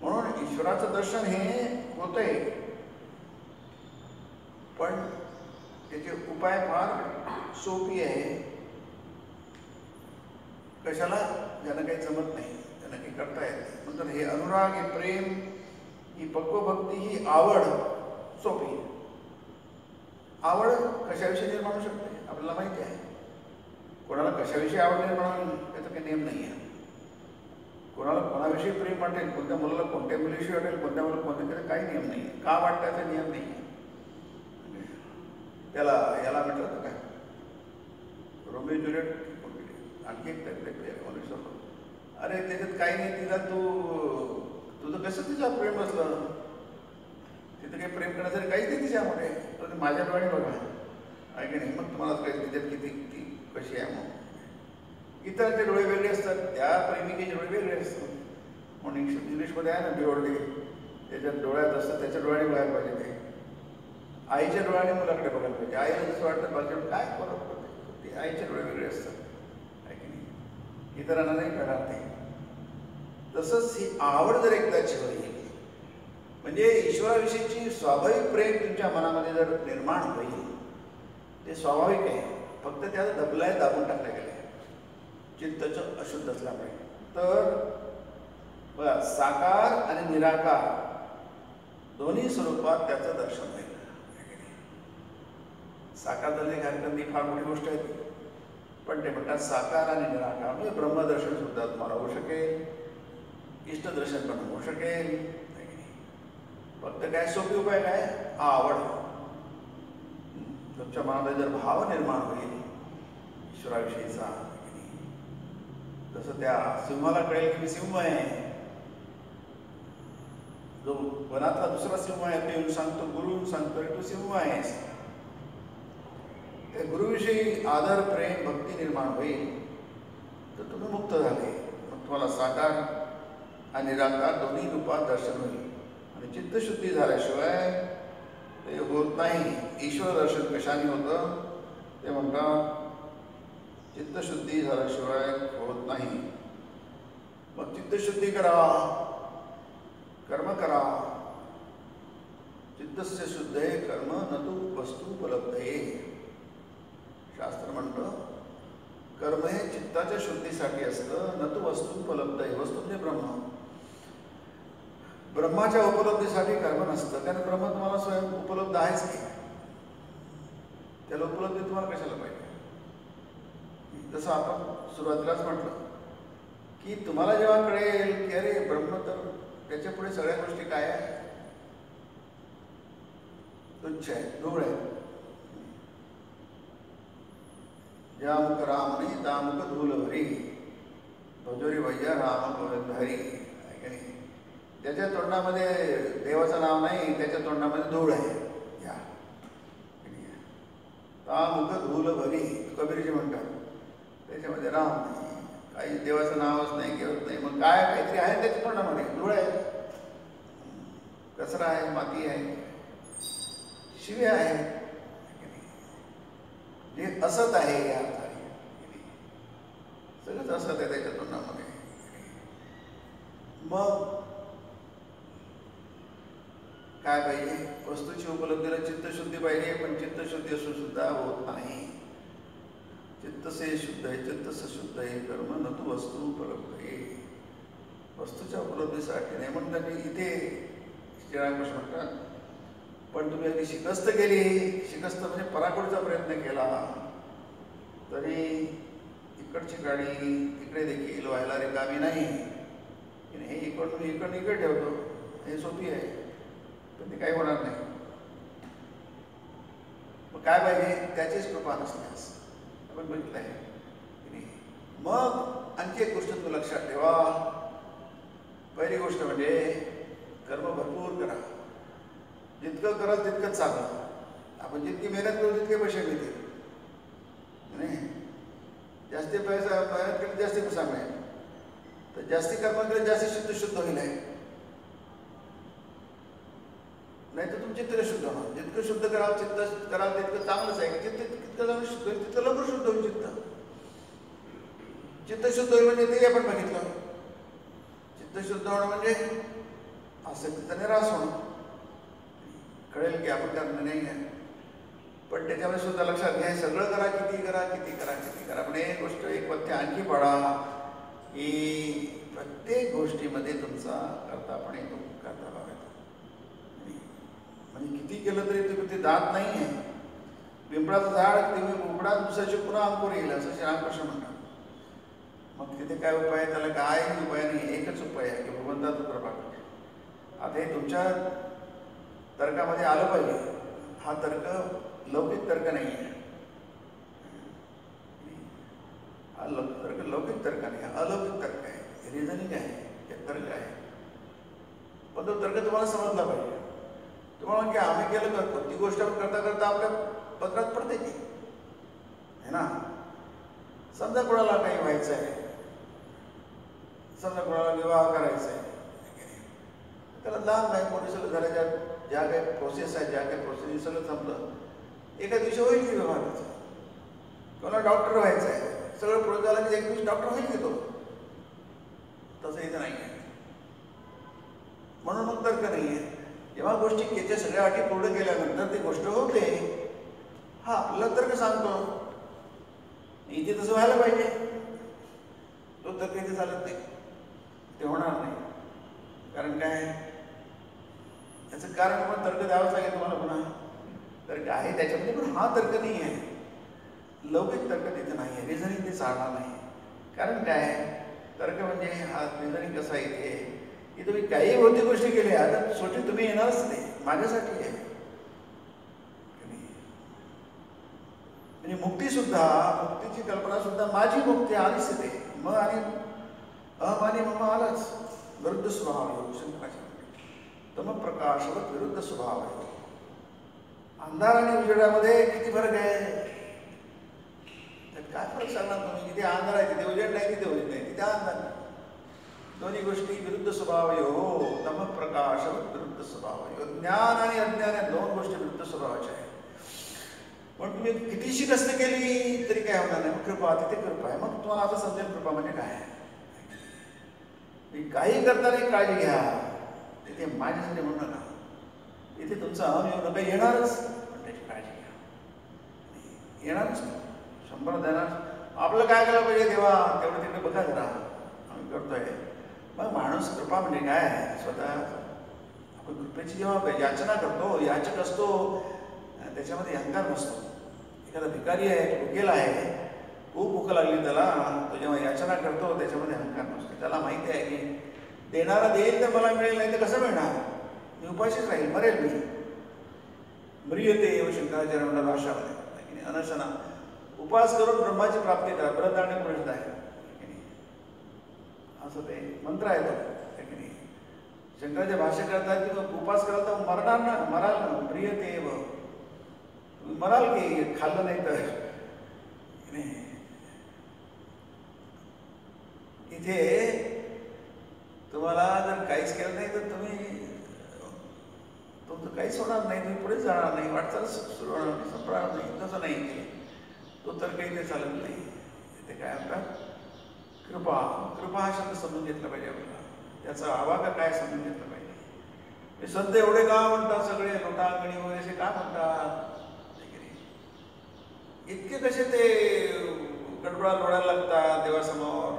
म्हणून ईश्वराचं दर्शन हे होतंय, पण त्याचे उपाय फार सोपी आहे. कशाला? ज्यांना काही जमत नाही, त्यांना काही करता येत नाही. म्हणतात हे अनुराग, हे प्रेम, ही पक्वभक्ती, ही आवड सोपी. आवड कशाविषयी निर्माण होऊ शकते आपल्याला माहिती आहे. कोणाला कशाविषयी आवड निर्माण होईल त्याचा काही नियम नाही आहे. कोणाला कोणाविषयी प्रेम वाटेल, कोणत्या मुलाला कोणत्या मुलीविषयी वाटेल, कोणत्या मुलाला कोणत्या, त्याचा काही नियम नाही आहे. का वाटण्याचा नियम नाही आहे. याला म्हटलं होतं काय, रोमिओ ज्युलियट, आणखी एक मनुष्य. अरे त्याच्यात काही नाही, तिला तुझं कसं तिचं प्रेम असलं, तिथं काही प्रेम करण्यासाठी काहीच नाही तिच्यामध्ये. तर माझ्या डोळ्याने बघा आहे की नाही. मग तुम्हाला काही तिच्यात किती ती कशी आहे. मग इतरांचे डोळे वेगळे असतात, त्या प्रेमिकेचे डोळे वेगळे असतात. म्हणून इंग्लिशमध्ये आहे ना बिओल्डी, त्याच्यात डोळ्यात असतं, त्याच्या डोळ्याने बघायला पाहिजे. ते आईच्या डोळ्याने मुलाकडे बघायला पाहिजे. आईला जसं वाटतं बाकी काय फरक पडते, ते आईचे डोळे वेगळे असतात आहे की नाही. इतरांना नाही कळणार ते. तसंच ही आवड जर एकदाची होईल म्हणजे ईश्वराविषयीची स्वाभाविक प्रेम तुमच्या मनामध्ये जर निर्माण होईल, ते स्वाभाविक आहे. फक्त त्याला दबलाय, दाबून टाकलं गेलं आहे चित्ताचं अशुद्ध असल्यामुळे. तर बघा, साकार आणि निराकार दोन्ही स्वरूपात त्याचं दर्शन होईल. साकार झाले घालकंदी फार मोठी गोष्ट आहे, पण ते म्हणतात साकार आणि निराकार म्हणजे ब्रह्मदर्शन सुद्धा तुम्हाला होऊ शकेल, इष्टदर्शन पण होऊ शकेल. फक्त काय सोपी उपाय काय? आवड. तुमच्या मनामध्ये जर भाव निर्माण होईल ईश्वराविषयीचा, जसं त्या सिंहाला कळेल की मी सिंह आहे. जो वनातला दुसरा सिंह आहे ते येऊन सांगतो, गुरु येऊन सांगतो तू सिंह आहेस. त्या गुरुविषयी आदर, प्रेम, भक्ती निर्माण होईल तर तुम्ही मुक्त झाले. मग तुम्हाला साकार आणि निराकार दोन्ही रूपात दर्शन होईल. आणि चित्तशुद्धी झाल्याशिवाय ते होत नाही. ईश्वर दर्शन कशाने होतं ते म्हणतात, चित्तशुद्धी झाल्याशिवाय होत नाही. मग चित्तशुद्धी करा, कर्म करा. चित्तस्य शुद्धे कर्म न तु वस्तू उपलब्धये. शास्त्र म्हणतं कर्म हे चित्ताच्या शुद्धीसाठी असतं, न तु वस्तू उपलब्ध आहे. वस्तू म्हणजे ब्रह्म. ब्रह्माच्या उपलब्धीसाठी कर्म नसतं, कारण ब्रह्म तुम्हाला स्वयं उपलब्ध आहेच की. त्याला उपलब्धी तुम्हाला कशाला पाहिजे. जसं आपण सुरुवातीलाच म्हटलं की तुम्हाला जेव्हा कळेल की अरे ब्रह्म तर त्याच्या पुढे सगळ्या गोष्टी काय आहे, तुच्छ आहे, धूळ आहे. ज्यामुख रामने दामुख धूल भरी, भजोरी भैया राम गोविंद हरी. त्याच्या तोंडामध्ये देवाचं नाव नाही, त्याच्या तोंडामध्ये धूळ आहे. दामुख धूल भरी कबीरजी म्हणतात, त्याच्यामध्ये राम नाही, काही देवाचं नावच नाही, घेत नाही. मग काय काहीतरी आहे त्याच्या तोंडामध्ये, धूळ आहे, कचरा आहे, माती आहे, शिवे आहे, जे असत आहे या अर्थाने. सगळंच असत आहे त्याच्या तोंडामध्ये. मग काय पाहिजे, वस्तूची उपलब्धीला चित्तशुद्धी पाहिजे. पण चित्तशुद्धी असून सुद्धा होत नाही. चित्तसे शुद्ध आहे, चित्तसे शुद्ध आहे कर्म न तू वस्तू उपलब्ध आहे. वस्तूच्या उपलब्धीसाठी नाही म्हणतात इथे श्रीरामकृष्ण म्हणतात. पण तुम्ही अगदी शिकस्त केली, शिकस्त म्हणजे पराकोटीचा प्रयत्न केला, तरी इकडची गाडी तिकडे देखील व्हायला रिकामी नाही. हे इकडून इकडे ठेवतो, हे सोपी आहे, पण ते काही होणार नाही. मग काय पाहिजे, त्याचीच कृपा नसल्यास आपण बघितलं आहे. मग आणखी एक गोष्ट तुम्ही लक्षात ठेवा. पहिली गोष्ट म्हणजे कर्म भरपूर करा. जितकं कराल तितकंच चांगलं. आपण जितकी मेहनत करू तितके पैसे मिळतील. नाही, जास्ती पैसा मेहनत केली जास्ती पैसा मिळेल. तर जास्ती कर्म केले जास्ती शुद्ध होईल. नाही तर तुमचे चित्त शुद्ध होणार. जितकं शुद्ध कराल चित्त कराल तितकं चांगलंच आहे. चित्त तितकं चांगलं शुद्ध होईल, तितकं लवकर शुद्ध होईल. चित्त शुद्ध होईल म्हणजे ते आपण बघितलं. चित्त शुद्ध होणं म्हणजे आसक्तीचा निराश होणं. कळेल की आपण करणार नाही आहे, पण त्याच्यामध्ये सुद्धा लक्षात घ्या, सगळं करा, किती करा, किती करा, किती करा. पण एक गोष्ट, एक पथ्य आणखी पाळा की प्रत्येक गोष्टीमध्ये तुमचा करतापणे करता बघायचा. म्हणजे किती केलं तरी तुम्ही ते दात नाही आहे. पिंपळाचं झाड तुम्ही उघडा, दुसऱ्याची पुन्हा अंकुर येईल, असं श्रीरामकृष्ण म्हणतात. मग तिथे काय उपाय आहे, त्याला काय उपाय नाही, एकच उपाय आहे की भगवंताचा कृपा कर. आता हे तुमच्या तर्कामध्ये आलं पाहिजे. हा तर्क लौकिक तर्क नाही आहे. हा तर्क लौकिक तर्क नाही, अलौकिक तर्क आहे, रिझनिंग आहे, हे तर्क आहे. पण तो तर्क तुम्हाला समजला पाहिजे. तुम्हाला की आम्ही केलं करतो, ती गोष्ट आपण करता करता आपल्या पत्रात पडते की है ना. समजा कोणाला काही व्हायचं आहे, समजा कोणाला विवाह करायचा आहे, त्याला लहान नाही मोठी सगळं झाल्याच्या ज्या काही प्रोसेस आहे, ज्या काही प्रोसेस सगळं संपलं, एका दिवशी होईल की विवाहाचं. कोणाला डॉक्टर व्हायचं आहे, सगळं प्रोसेस झालं की एक दिवशी डॉक्टर होईल की तो. तसं इथं नाही आहे. म्हणून मग तर्क नाही आहे. जेव्हा गोष्टी याच्या सगळ्या अटी पूर्ण केल्यानंतर ती गोष्ट होते, हा आपल्याला तर्क सांगतो इथे तसं व्हायला पाहिजे. तो तर्क इथे चालत नाही, ते होणार नाही. कारण काय, त्याचं कारण तुम्हाला तर्क द्यावंच लागेल तुम्हाला. पुन्हा तर्क आहे त्याच्यामध्ये, पण हा तर्क नाही आहे, लौकिक तर्क तिथे नाही आहे. रिझनिंग ते चालणार नाही. कारण काय, तर्क म्हणजे हा रिझनिंग कसा इथे की तुम्ही काही भौतिक गोष्टी केल्या, आता शेवटी तुम्ही येणारच नाही, माझ्यासाठी आहे. म्हणजे मुक्तीसुद्धा, मुक्तीची कल्पना सुद्धा माझी मुक्ती आणि स्थिती. मग आणि अहम आणि मम आलाच विरुद्ध स्वभाव आहे. शंकराचार्य तम प्रकाशवत विरुद्ध स्वभाव आहे. अंधार आणि उजेडामध्ये किती फरक आहे, काय फरक सांगणार तुम्ही. तिथे अंधार आहे, तिथे उजेड नाही, तिथे उजेड नाही, तिथे अंधार नाही. दोन्ही गोष्टी विरुद्ध स्वभावयो, तम प्रकाश विरुद्ध स्वभावयो. ज्ञान आणि अज्ञान या दोन गोष्टी विरुद्ध स्वभावाच्या आहेत. पण तुम्ही कितीशी कष्ट केली तरी काय होणार नाही. कृपा तिथे कृपा आहे. मग तुम्हाला आता समजेल कृपा म्हणजे काय. काही करताना काळजी घ्या. तिथे माझ्यासाठी म्हणू नका. तिथे तुमचा अहम येऊ नका. येणारच, पण त्याची काळजी घ्या. येणारच 100 देणार. आपलं काय केलं पाहिजे देवा तेवढं तिकडे बघा जरा आम्ही करतोय. मग माणूस कृपा म्हणजे काय. स्वतः आपण कृपेची जेव्हा याचना करतो, याचक असतो, त्याच्यामध्ये अहंकार नसतो. एखादा भिकारी आहे, भुकेला आहे, खूप भूक लागली त्याला, तो जेव्हा याचना करतो त्याच्यामध्ये अहंकार नसतो. त्याला माहिती आहे की देणारा देईल तर मला मिळेल, नाही तर कसं मिळणार. मी उपाशीच राहील, मरेल मी. म्रियते शंकराचार्य म्हणतात भाषामध्ये अनशना. उपास करून ब्रह्माची प्राप्ती करा. बृहदारण्यक उपनिषद आहे असं ते मंत्र आहे तो. शंकराच्या भाष्य करतात की उपास कराल तर मरणार ना, मराल ना. म्रियते तुम्ही मराल की खाल्लं नाही तर. इथे तुम्हाला जर काहीच केलं नाही तर तुमचं काहीच होणार नाही. तुम्ही पुढे जाणार नाही, वाटचाल सुरू होणार नाही, संपणार नाही. तसं नाही. तो तर काही ते चालत नाही. ते काय म्हणतात कृपा. कृपा हा शब्द समजून घेतला पाहिजे आपल्याला. त्याचा आवाका काय समजून घेतला पाहिजे. संत एवढे का म्हणतात, सगळे लोटांगणी वगैरे असे का म्हणतात. इतके कसे ते गडबडा लोळायला लागतात देवासमोर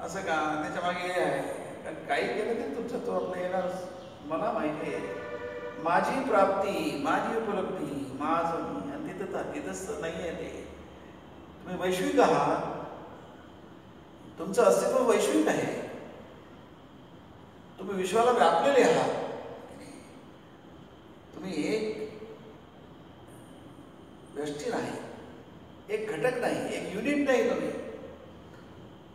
असं का. त्याच्या मागे हे आहे कारण काही केलं ते तुमचं तो आपलं येणार. मला माहिती आहे माझी प्राप्ती, माझी उपलब्धी, माझं मी. आणि तिथंच नाही आहे ते. तुम्ही वैश्विक आहात. तुमचं अस्तित्व वैश्विक आहे. तुम्ही विश्वाला व्यापलेले आहात. तुम्ही एक व्यष्टी नाही, एक घटक नाही, एक युनिट नाही.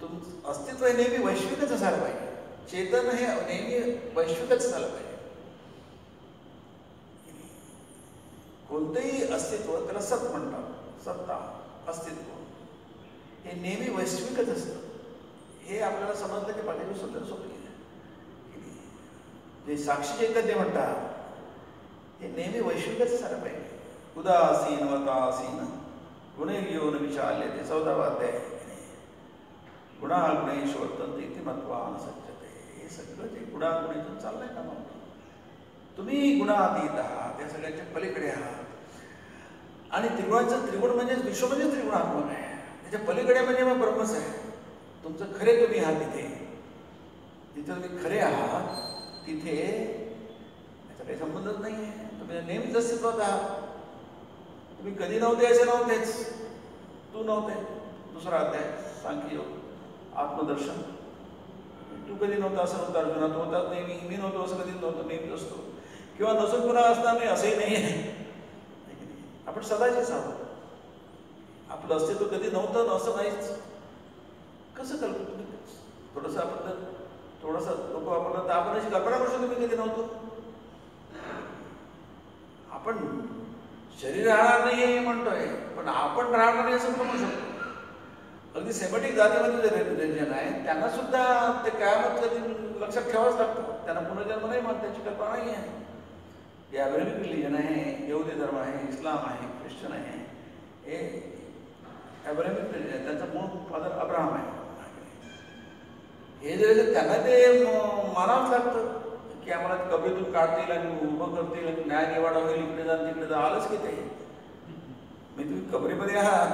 तुमचं अस्तित्व हे नेहमी वैश्विकच असायला पाहिजे. चेतन हे नेहमी वैश्विकच झालं पाहिजे. कोणतंही अस्तित्व त्याला सत म्हणतात. सत्ता, अस्तित्व हे नेहमी वैश्विकच असतं. हे आपल्याला समजलं की बाकीची सुंदर सोपी आहे. जे साक्षी चैतन्य म्हणतात हे नेहमी वैश्विकच झालं पाहिजे. उदासीन वतासीन गुणेयोन विचारले ते 14वा अध्याय. गुणागुणेश वर्तन्ते इति मत्वा न सज्जते. हे सगळं जे गुणागुणेतून चाललंय ना. मग तुम्ही गुणातीत आहात, त्या सगळ्यांच्या पलीकडे आहात. आणि त्रिगुण म्हणजे विश्व म्हणजे त्रिगुणात्मक आहे. त्याच्या पलीकडे म्हणजे मग ब्रह्मच आहे. तुमचं खरे तुम्ही आहात तिथे. जिथे तुम्ही खरे आहात तिथे याचा काही संबंधच नाही आहे. तुम्ही नेहमीच अस्तित्वात आहात. तुम्ही कधी नव्हते असे नव्हतेच. तू नव्हते. दुसरा अध्याय सांख्ययोग आत्मदर्शन. तू कधी नव्हता असं नव्हतं अर्जुना. तो होता नेहमी. मी नव्हतो असं कधीच नव्हतं, नेहमीच असतो. किंवा नसून पुन्हा असणार नाही असंही नाही आहे. आपण सदाचेच आहोत. आपलं अस्तित्व कधी नव्हतं असं नाहीच. कसं कल्पना तुम्ही थोडंसं लोक वापरलं तर आपण अशी कल्पना करू शकतो तुम्ही कधी नव्हतो. आपण शरीर राहणार नाही म्हणतोय, पण आपण राहणार नाही असं म्हणू शकतो. अगदी सेमेटिक जातीमध्ये जे रिलिजन आहे त्यांना सुद्धा ते कायमत कधी लक्षात ठेवावंच लागतं. त्यांना पुनर्जन्म नाही म्हणत, त्याची कल्पना नाही आहे. हे अब्राहमिक रिलिजन आहे, यहुदी धर्म आहे, इस्लाम आहे, ख्रिश्चन आहे. हे अब्राहमिक रिलिजन, त्यांचा मूळ फादर अब्राहम आहे. हे जे त्यांना ते मानावंच लागतं की आम्हाला कबरीतून काढतील आणि उभं करतील आणि न्याय निवाडा होईल. इकडे जा तिकडे जा. आलंच की ते. मी तुम्ही कबरीमध्ये आहात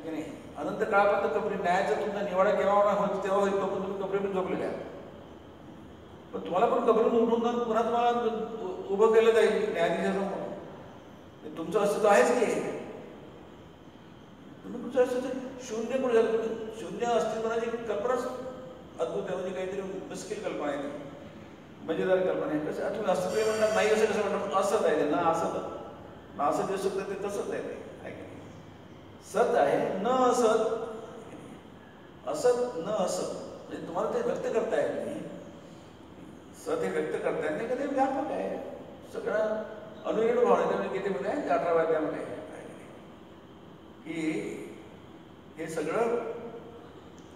की नाही. अनंत काळापर्यंत कबरी न्यायाचा तुमचा निवाडा केव्हा होणार होईल तेव्हा होईल. तो पण तुम्ही कबरीतून झोपलेले आहात. पण तुम्हाला पण कबरीतून उठून जाऊन पुन्हा तुम्हाला उभं केलं जाईल न्यायाधीशासमोर. तुमचं अस्तित्व आहेच की. तुम्ही तुमचं अस्तित्व शून्य कुठे झालं. तुम्ही शून्य अस्तित्वाची कल्पनाच अद्भुत आहे. म्हणजे काहीतरी मुश्किल कल्पना आहे, मजेदार कल्पना आहे. कसं तुम्ही अस्तित्व म्हणणार नाही असं कसं म्हणतात. असंच आहे ना. असं जे शकतं ते तसंच आहे ते. सत आहे न असत. असत न असत म्हणजे तुम्हाला ते व्यक्त करता येत नाही. सत हे व्यक्त करता येत नाही का. ते व्यापक आहे. सगळं अनुरेण भावना म्हणजे किती मध्ये आहे 18व्या अध्यायामध्ये की हे सगळं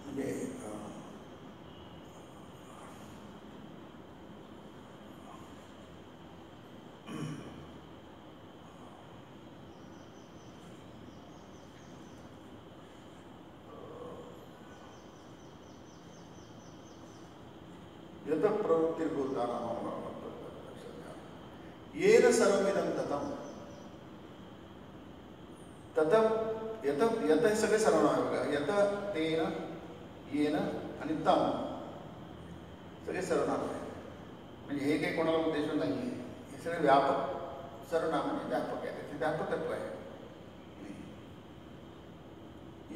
म्हणजे यत प्रवृत्तिर्भूतानां येन सर्वमिदं ततं ततं यत यत हे सगळे सर्वनाम आहे बघा. यत, तेन, येन आणि तम सगळे सर्वनाम आहे. म्हणजे हे काही कोणाला उद्देश नाही आहे. हे सगळे व्यापक सर्वनाम म्हणजे व्यापक आहे. त्याचे व्यापकत्व आहे.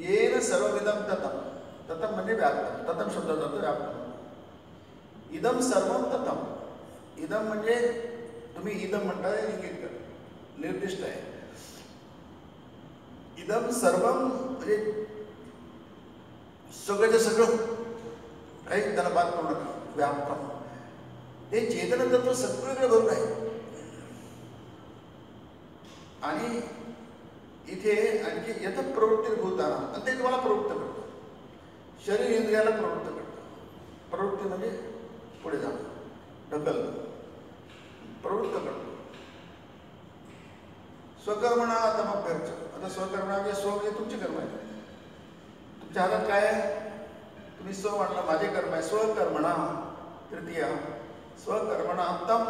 येन सर्वमिदं ततं, ततं म्हणजे व्याप्त. ततं शब्दाचा अर्थ व्याप्त. इदम सर्वम ततं. इदम म्हणजे तुम्ही इदम म्हणता इंगित कर, निर्दिष्ट आहे. इदम सर्वम म्हणजे सगळं सगळं काही त्याला बात करू नका. व्याप्तम ते चेतन तत्व सगळीकडे भरून आहे. आणि इथे आणखी यथ प्रवृत्तीभूताना, आणि ते तुम्हाला प्रवृत्त करतो. शरीर इंद्रियाला प्रवृत्त करतो. प्रवृत्ती म्हणजे पुढे जाणं, ढकल, प्रवृत्त करतो. स्वकर्मणा तमभ्यर्च. आता स्वकर्मणा म्हणजे स्व म्हणजे तुमची कर्म आहे. तुमच्या हातात काय आहे? तुम्ही स्व म्हटलं माझे कर्म आहे. स्वकर्मणा तृतीय स्वकर्मणा तम,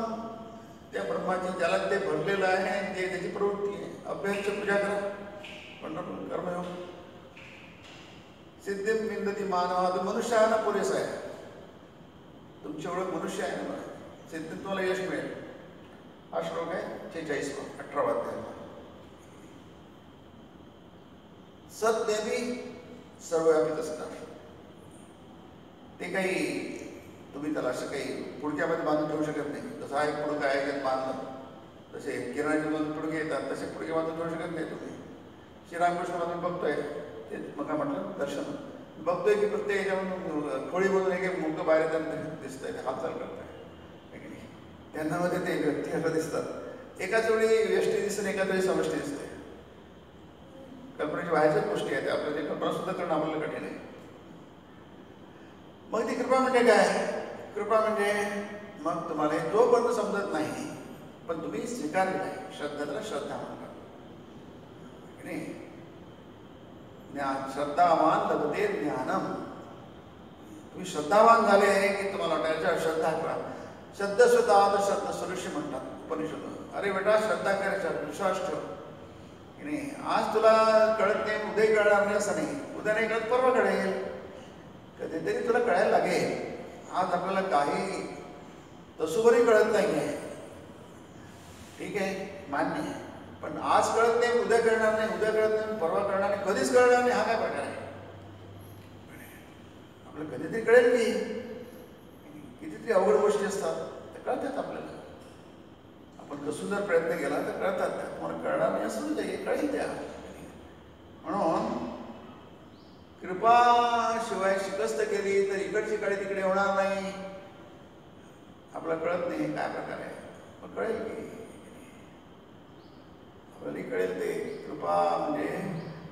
त्या ब्रह्माची ज्याला ते भरलेलं आहे ते त्याची प्रवृत्ती आहे. अभ्यासची पूजा करा, पण कर्मयोग. सिद्धिम विंदती मानवा, मनुष्याला पुरेसा आहे. तुमची ओळख मनुष्य आहे ना, सिद्धी तुम्हाला यश मिळेल. हा श्लोक आहे 46वा 18वा अध्याय. सद्देवी सर्वव्यापी असणार. ते काही तुम्ही त्याला असं काही पुडक्यामध्ये बांधून ठेवू शकत नाही. जसं हा एक पुडका आहे त्यात बांधलं, तसे किराणाचे दोन पुडके येतात, तसे पुडके बांधून ठेवू शकत नाही तुम्ही. श्रीरामकृष्ण बांधून बघतोय ते मग म्हटलं दर्शन बघतोय की प्रत्येक याच्यामधून खोळीमधून एक मुलगा बाहेर त्यांना दिसतंय, हालचाल करताय. त्यांना मध्ये ते व्यक्ती असं दिसतात. एकाच वेळी व्यष्टी दिसते, एकाच वेळी समष्टी दिसते. कल्पनेच्या बाहेरच्याच गोष्टी आहेत. आपल्याला ते कल्पना सुद्धा करणं आपल्याला कठीण आहे. मग ती कृपा म्हणजे काय? कृपा म्हणजे मग तुम्हाला जोपर्यंत समजत नाही पण तुम्ही स्वीकारले नाही. श्रद्धा श्रद्धा म्हणतात. ज्ञान श्रद्धावान लभते ज्ञानम. तुम्ही श्रद्धावान झाले की तुम्हाला वाटायचं श्रद्धा करा. श्रद्धा स्वतः आता श्रद्धा सुरक्षित म्हणतात उपनिषद. अरे बेटा श्रद्धा करायचा, विश्वास ठेव. नाही आज तुला कळत नाही, उद्या कळणार नाही असं नाही. उद्या नाही कळत, परवा कळेल. कधीतरी तुला कळायला लागेल. आज आपल्याला काही तसोवरही कळत नाही आहे, ठीक आहे, मान्य आहे. पण आज कळत नाही, उद्या कळणार नाही, उद्या कळत नाही, परवा कळणार नाही, कधीच कळणार नाही. हा काय प्रकार आहे? आपल्याला कधीतरी कळेल की कितीतरी अवघड गोष्टी असतात त्या कळतात आपल्याला. आपण कसून जर प्रयत्न केला तर कळतात. त्या तुम्हाला कळणार नाही असं नाही, कळेल त्या. म्हणून कृपाशिवाय शिकस्त केली तर इकडची काळी तिकडे होणार नाही. आपल्याला कळत नाही काय प्रकार आहे, मग कळेल की आपल्याला कळेल ते. कृपा म्हणजे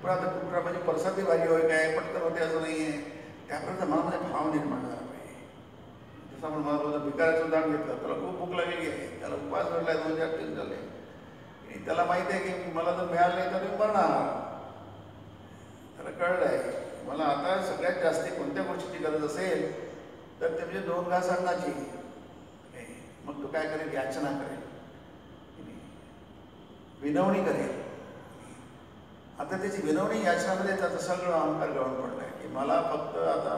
पण आता कृपा म्हणजे परसाती भाजी होय काय पटकन होते असं नाही आहे. त्यापर्यंत मनामध्ये भाव निर्माण झाला पाहिजे. जसं आपण मला भिकाऱ्याचं उदाहरण घेतलं, त्याला खूप भूक लागलेली आहे, त्याला उपवास भरला 2-4 दिवस झाले. त्याला माहिती आहे की मला जर मिळालं नाही तर मी मरणार. त्याला कळलं आहे मला आता सगळ्यात जास्ती कोणत्या गोष्टीची गरज असेल तर ते म्हणजे 2 घास अन्नाची. मग तो काय करेल? याचना करेल, विनवणी करेल. आता त्याची विनवणी याचनामध्ये त्याचा सगळं अहंकार गळून पडलाय की मला फक्त आता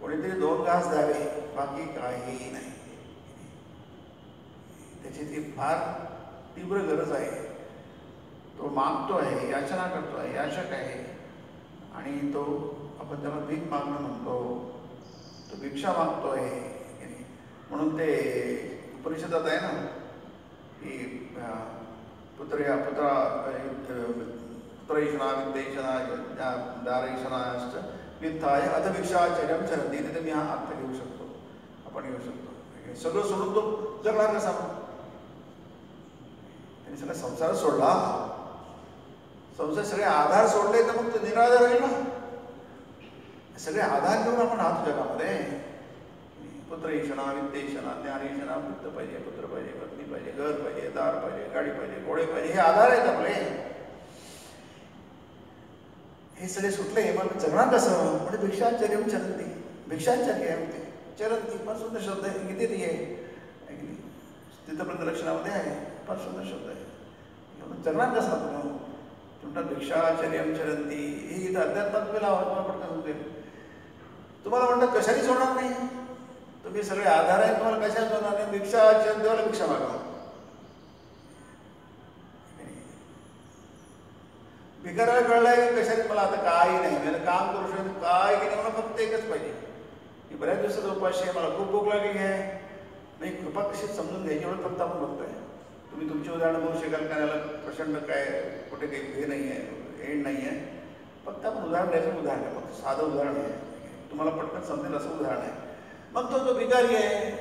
कोणीतरी 2 घास द्यावे, बाकी काही नाही. त्याची ती फार तीव्र गरज आहे. तो मागतो आहे, याचना करतो आहे, याचक आहे. आणि तो आपण त्याला भीक मागणं म्हणतो, तो भिक्षा मागतो आहे. म्हणून ते उपनिषदात आहे ना की पुत्रैषणा वित्तैषणा दारैषणाश्च वित्ताय अथ भिक्षाचर्यं चरन्ति. तिथे मी हा अर्थ घेऊ शकतो, आपण घेऊ शकतो. सगळं सोडून तो जगणार कसा? त्यांनी सगळा संसार सोडला. संसार सगळे आधार सोडले तर मग तो निराधार होईल ना. सगळे आधार घेऊन आपण आहात जगामध्ये. पुत्रैषणा वित्तैषणा ज्ञानैषणा. पुत्र पाहिजे, पुत्र पाहिजे, पत्नी पाहिजे, घर पाहिजे, दार पाहिजे, गाडी पाहिजे, घोडे पाहिजे, हे आधार आहेत आपले. हे सगळे सुटले मग जगणार कसं? म्हणजे भिक्षाचर्यं चरन्ति. भिक्षाचर्य होते, चरंती फार सुंदर शब्द आहे, गीतेत आहे की नाही, स्थितप्रज्ञ लक्षणामध्ये आहे, फार सुंदर शब्द आहे. जगणार कसा तुम्ही तुमचा भिक्षाचर्यम चरंती ही गीता अध्यात्मात तुम्ही लावा, तुम्हाला पटकन समजेल. तुम्हाला म्हणतात कशानेच होणार नाही, तुम्ही सगळे आधार आहे, तुम्हाला कशाच होणार नाही. भिक्षाचरण देवाला भिक्षा मागा. भिकाऱ्याला कळलंय कशाने मला आता काही नाही, मला काम करू शकतो काय की नाही, मला फक्त एकच पाहिजे. मी बऱ्याच दिवसात उपाशी आहे, मला खूप भूक लागली आहे, मी कृपा कशी समजून घ्यायची एवढं फक्त आपण बघतोय. तुम्ही तुमची उदाहरणं बघू शकाल का, याला प्रचंड काय कुठे काही हे नाही आहे, एंड नाही आहे. फक्त आपण उदाहरण द्यायचं, उदाहरण आहे, फक्त साधं उदाहरण आहे, तुम्हाला पटकन समजेल असं उदाहरण आहे. मग तो जो भिकारी आहे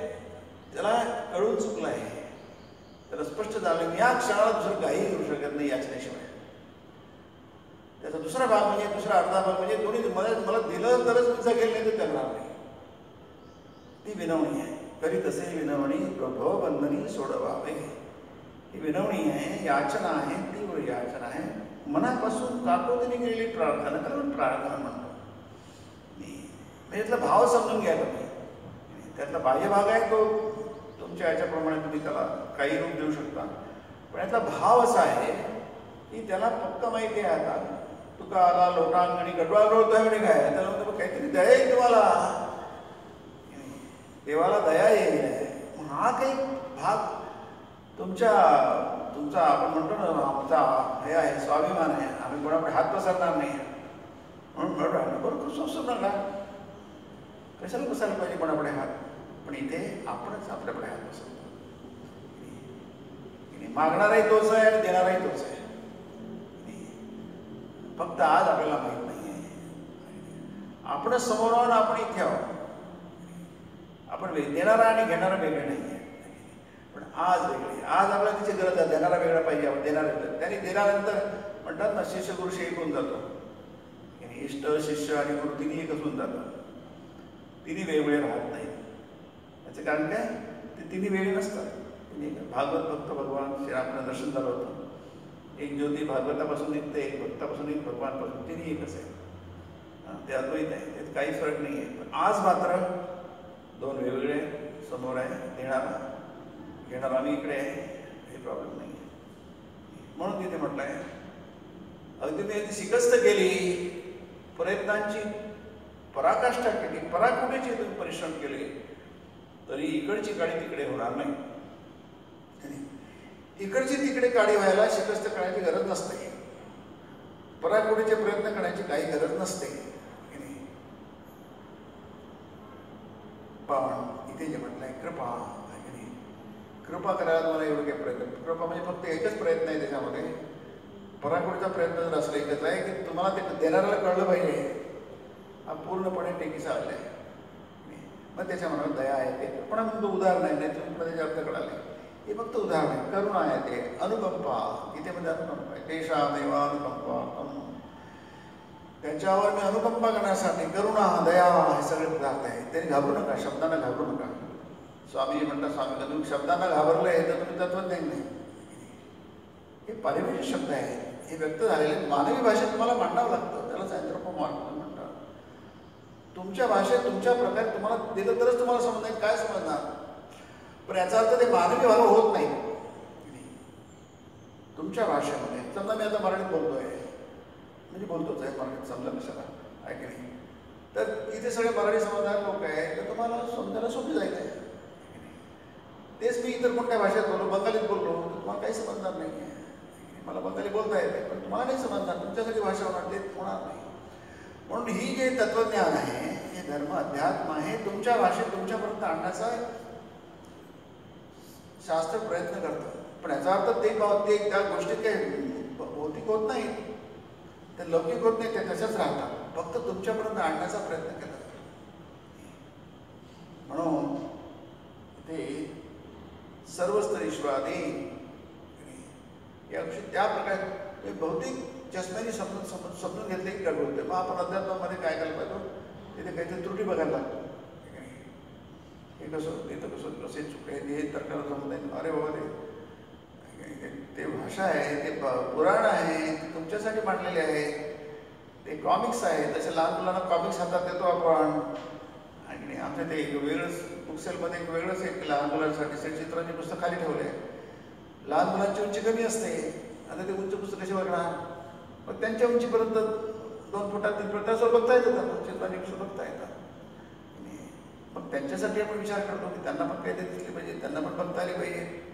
त्याला कळून चुकला आहे, त्याला स्पष्ट झालं मी या क्षणाला दुसरं काही करू शकत नाही याचनेशिवाय. त्याचा दुसरा भाग म्हणजे दुसरा अर्धा भाग म्हणजे कोणी मला दिलं तरच मी जगेल, नाही तर करणार नाही. ती विनवणी आहे. करी तसे विनवणी प्रभो बंधनी सोडवावे. ही विनवणी आहे, याचना आहे, तीव्र याचना आहे, मनापासून काकोतीने केलेली प्रार्थना. कारण प्रार्थना म्हणतो त्यातला भाव समजून घ्या तुम्ही. त्यातला बाह्य भाग आहे तो तुमच्या याच्याप्रमाणे तुम्ही त्याला काही रूप देऊ शकता, पण यातला भाव असा आहे की त्याला पक्का माहिती आहे. आता तुका आला लोटांगणी गडवाळ रोवतोय म्हणे काय, त्याला म्हणतो काहीतरी दया येईल तुम्हाला, देवाला दया येईल. हा काही भाग तुमचा आपण म्हणतो ना आमचा हे आहे, स्वाभिमान आहे, आम्ही कोणाकडे हात पसरणार नाही म्हणून बरोबर सोसू नका. कशाला बसायला पाहिजे कोणाकडे हात, पण इथे आपणच आपल्याकडे हात बसवतो. मागणाराही तोच आहे आणि देणाराही तोच आहे. फक्त आज आपल्याला माहित नाही आहे, आपणच समोर आहोत, आपण इथे आहोत. आपण देणारा आणि घेणारा वेगळे नाही आहे, पण आज वेगळे. आज आपल्याला तिची गरज आहे, देणारा वेगळा पाहिजे, आपण देणारा. त्यांनी दिल्यानंतर म्हणतात ना शिष्य गुरुशी एक होऊन जातो. इष्ट शिष्य आणि गुरु तिन्ही एक असून जातं, तिन्ही वेगवेगळे राहत नाहीत. याचं कारण काय, ते तिन्ही वेगळे नसतात. भागवत भक्त भगवान श्रीरामचं दर्शन झालं होतं. एक ज्योती भागवतापासून निघते, एक भक्तापासून एक भगवानपासून, तिन्ही एकच आहे. ते अद्वैत आहे, त्यात काहीच फरक नाही आहे. पण आज मात्र दोन वेगवेगळे समोर आहे, देणारा घेणारा आम्ही इकडे आहे, काही प्रॉब्लेम नाही आहे. म्हणून तिथे म्हटलं आहे अगदी मी ती शिकस्त केली, प्रयत्नांची पराकाष्ठा केली, पराकोटीचे तुम्ही परिश्रम केले, तरी इकडची काळी तिकडे होणार नाही. इकडची तिकडे काळी व्हायला शिकस्त करण्याची गरज नसते, पराकोटीचे प्रयत्न करण्याची काही गरज नसते. पण इथे जे म्हटलंय कृपा आहे की नाही, कृपा करायला मला एवढं काही प्रयत्न, कृपा म्हणजे फक्त एकच प्रयत्न आहे त्याच्यामध्ये. पराकोटीचा प्रयत्न जर असला एकच आहे की तुम्हाला ते देणाऱ्याला कळलं पाहिजे हा पूर्णपणे टेकीचा आला आहे. मग त्याच्या मनात दया आहे, ते पण म्हणतो उदाहरण आहे, नाही तुम्ही त्याचे अर्थ कळाले. हे फक्त उदाहरण आहे. करुणा आहे, ते अनुकंपा, इथे मध्ये अनुकंपा आहे. देशादेव अनुकंपा, त्यांच्यावर मी अनुकंपा करण्यासाठी करुणा दया हे सगळे पदार्थ आहे. त्यांनी घाबरू नका, शब्दांना घाबरू नका. स्वामी म्हणतात स्वामी तुम्ही शब्दांना घाबरले तर तुम्ही तत्वज्ञान नाही. हे पारिभाषिक शब्द आहे, हे व्यक्त झालेले मानवी भाषेत तुम्हाला मांडावं लागतं, त्यालाच अँथ्रोपोमॉर्फिझम म्हणतात. तुमच्या भाषेत तुमच्या प्रकारे तुम्हाला दिलं तरच तुम्हाला समजणार, काय समजणार. पण याचा अर्थ ते मानवी भाव होत नाही तुमच्या भाषेमध्ये. समजा मी आता मराठीत बोलतोय, म्हणजे बोलतोच आहे मराठीत, समजा कशाला आहे की नाही, तर इथे सगळे मराठी समजणारे लोक आहे, तर तुम्हाला समजायला सोपी जाईल आहे. तेच मी इतर कोणत्या भाषेत बोललो, बंगालीत बोललो, तर तुम्हाला काही समजणार नाही आहे. मला बंगाली बोलता येते, पण तुम्हाला नाही समजणार, तुमच्यासाठी भाषा होणार, ते होणार नाही. म्हणून ही जे तत्वज्ञान आहे, हे धर्म अध्यात्म आहे, तुमच्या भाषेत तुमच्यापर्यंत आणण्याचा शास्त्र प्रयत्न करतं. पण याचा अर्थ ते त्या गोष्टीत काही भौतिक होत नाही, ते लौकिक होत नाही, ते तशाच राहतात. फक्त तुमच्यापर्यंत आणण्याचा प्रयत्न केला. म्हणून ते सर्वस्तरीश्वरादी या गोष्टी त्या प्रकारे भौतिक चष्म्याने समजून घेतले की गडबड होते. मग आपण अध्यात्मामध्ये काय करायला पाहिजे, तिथे काहीतरी त्रुटी बघायला लागतो. हे कसं इथं कसं कसे चुके हे तर्काला जमत नाही. अरे बाबा ते भाषा आहे, ते पुराण आहे, ते तुमच्यासाठी मांडलेले आहे, ते कॉमिक्स आहे. तसे लहान मुलांना कॉमिक्स हातात देतो आपण, आणि आणि आमच्या ते एक वेगळंच बुकसेलमध्ये एक वेगळंच एक लहान मुलांसाठी चित्रांची पुस्तक खाली ठेवले. लहान मुलांची उंची कमी असते, आता ते उंच पुस्तक कशी बघणार? मग त्यांच्या उंचीपर्यंत 2 फुटात 3 फुटात असं बघता येतं, त्यांना चित्रांची पुस्तक बघता येतात. मग त्यांच्यासाठी आपण विचार करतो की त्यांना पण काहीतरी दिसले पाहिजे, त्यांना पण बघता आले पाहिजे.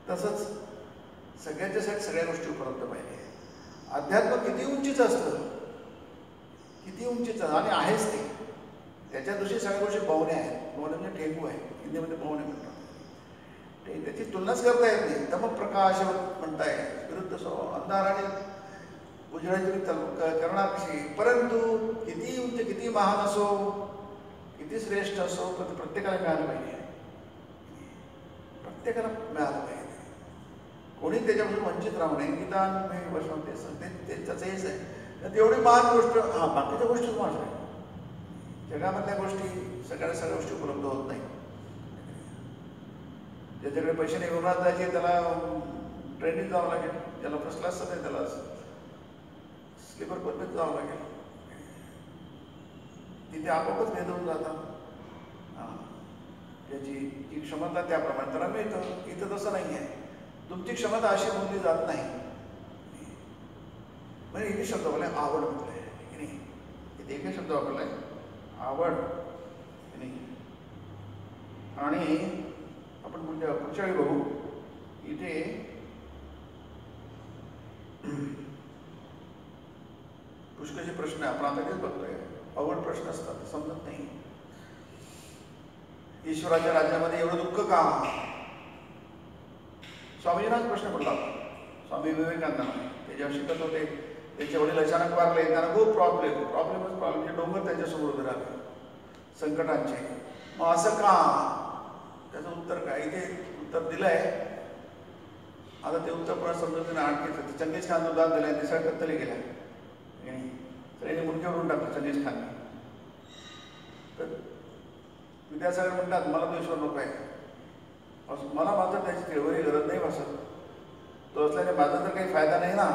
तसंच सगळ्यांच्यासाठी सगळ्या गोष्टी उपलब्ध पाहिजे. अध्यात्म किती उंचीचं असतं, किती उंचीचं आणि आहेच ते. त्याच्या दृष्टी सगळ्या गोष्टी बवणे आहेत. बवणे म्हणजे ठेकू आहे, हिंदीमध्ये बवणे म्हणतात. ते त्याची तुलनाच करता येत नाही. तम प्रकाश म्हणताय विरुद्ध स्वभाव, अंधार आणि उजळाची करणार कशी. परंतु किती उंच किती महान असो, किती श्रेष्ठ असो, पण प्रत्येकाला मिळालं पाहिजे. प्रत्येकाला मिळालं पाहिजे. कोणी त्याच्यापासून वंचित राहू नये. गीता ते त्याचं हेच आहे. तेवढी महान गोष्ट. बाकीच्या गोष्टीच महान आहे. जगामधल्या गोष्टी सगळ्या गोष्टी उपलब्ध होत नाही. ज्याच्याकडे पैसे नाही विमानात जायचे त्याला ट्रेनने जावं लागेल, ज्याला फर्स्ट क्लासचं नाही त्याला स्लीपर कोचनेच जावं लागेल. तिथे आपोआपच भेद होऊन जातात. त्याची जी क्षमता त्याप्रमाणे त्याला मिळतं. इथं तसं नाही आहे. तुमची क्षमता अशी मोजली जात नाही. म्हणजे इथे शब्द वापरलाय आवड म्हटलंय की नाही. इथे एकच शब्द वापरलाय आवड. आणि आपण पुढच्या वेळी बघू. इथे पुष्कळचे प्रश्न आपण आता तेच बघतोय. अवघड प्रश्न असतात, समजत नाही. ईश्वराच्या राज्यामध्ये एवढं दुःख का? स्वामीजींनाच प्रश्न पडला. स्वामी विवेकानंद ते जेव्हा शिकत होते, त्यांचे वडील अचानक वारले. त्यांना खूप प्रॉब्लेम डोंगर त्यांच्यासमोर उभे राहिले संकटांचे. मग असं का? त्याचं उत्तर काय? इथे उत्तर दिलंय. आता ते उत्तर पुन्हा समजत नाही. आणखी चंगेज खान उदाहरण दिलंय. ते सगळं कत्तली गेल्या. सगळ्यांनी मुंडक्यावरून टाकलं चंगेज खानने. तर विद्यासागर म्हणतात मला तो ईश्वर नको आहे. मला मात्र त्याची तेवढी गरज नाही भासत. तो असल्याने माझा तर काही फायदा नाही ना.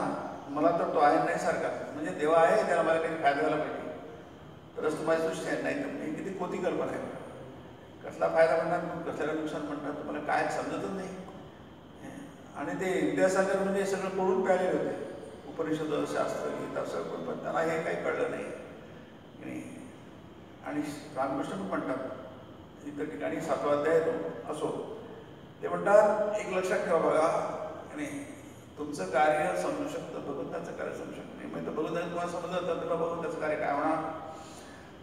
मला तर तो आहे नाही सारखा. म्हणजे देवा आहे, त्याला मला काही फायदा झाला पाहिजे तरच तुम्हाला सृष्टी आहे. नाही तर मी किती खोटी कल्पना आहे. कसला फायदा म्हणतात, कसल्याला नुकसान म्हणतात, तुम्हाला काय समजतच नाही. आणि ते विद्यासागर म्हणजे सगळं पडून प्यालेले होते. उपनिषद, शास्त्र, गीता सगळं, पण त्यांना हे काही कळलं नाही. आणि रामकृष्ण पण म्हणतात इतर ठिकाणी 7वा अध्याय येतो असो. ते म्हणतात एक लक्षात ठेवा बघा, आणि तुमचं कार्य समजू शकतं, भगवंताचं कार्य समजू शकत नाही. म्हणजे भगवंताचं तुम्हाला समजत तर तुला भगवंताचं कार्य काय होणार?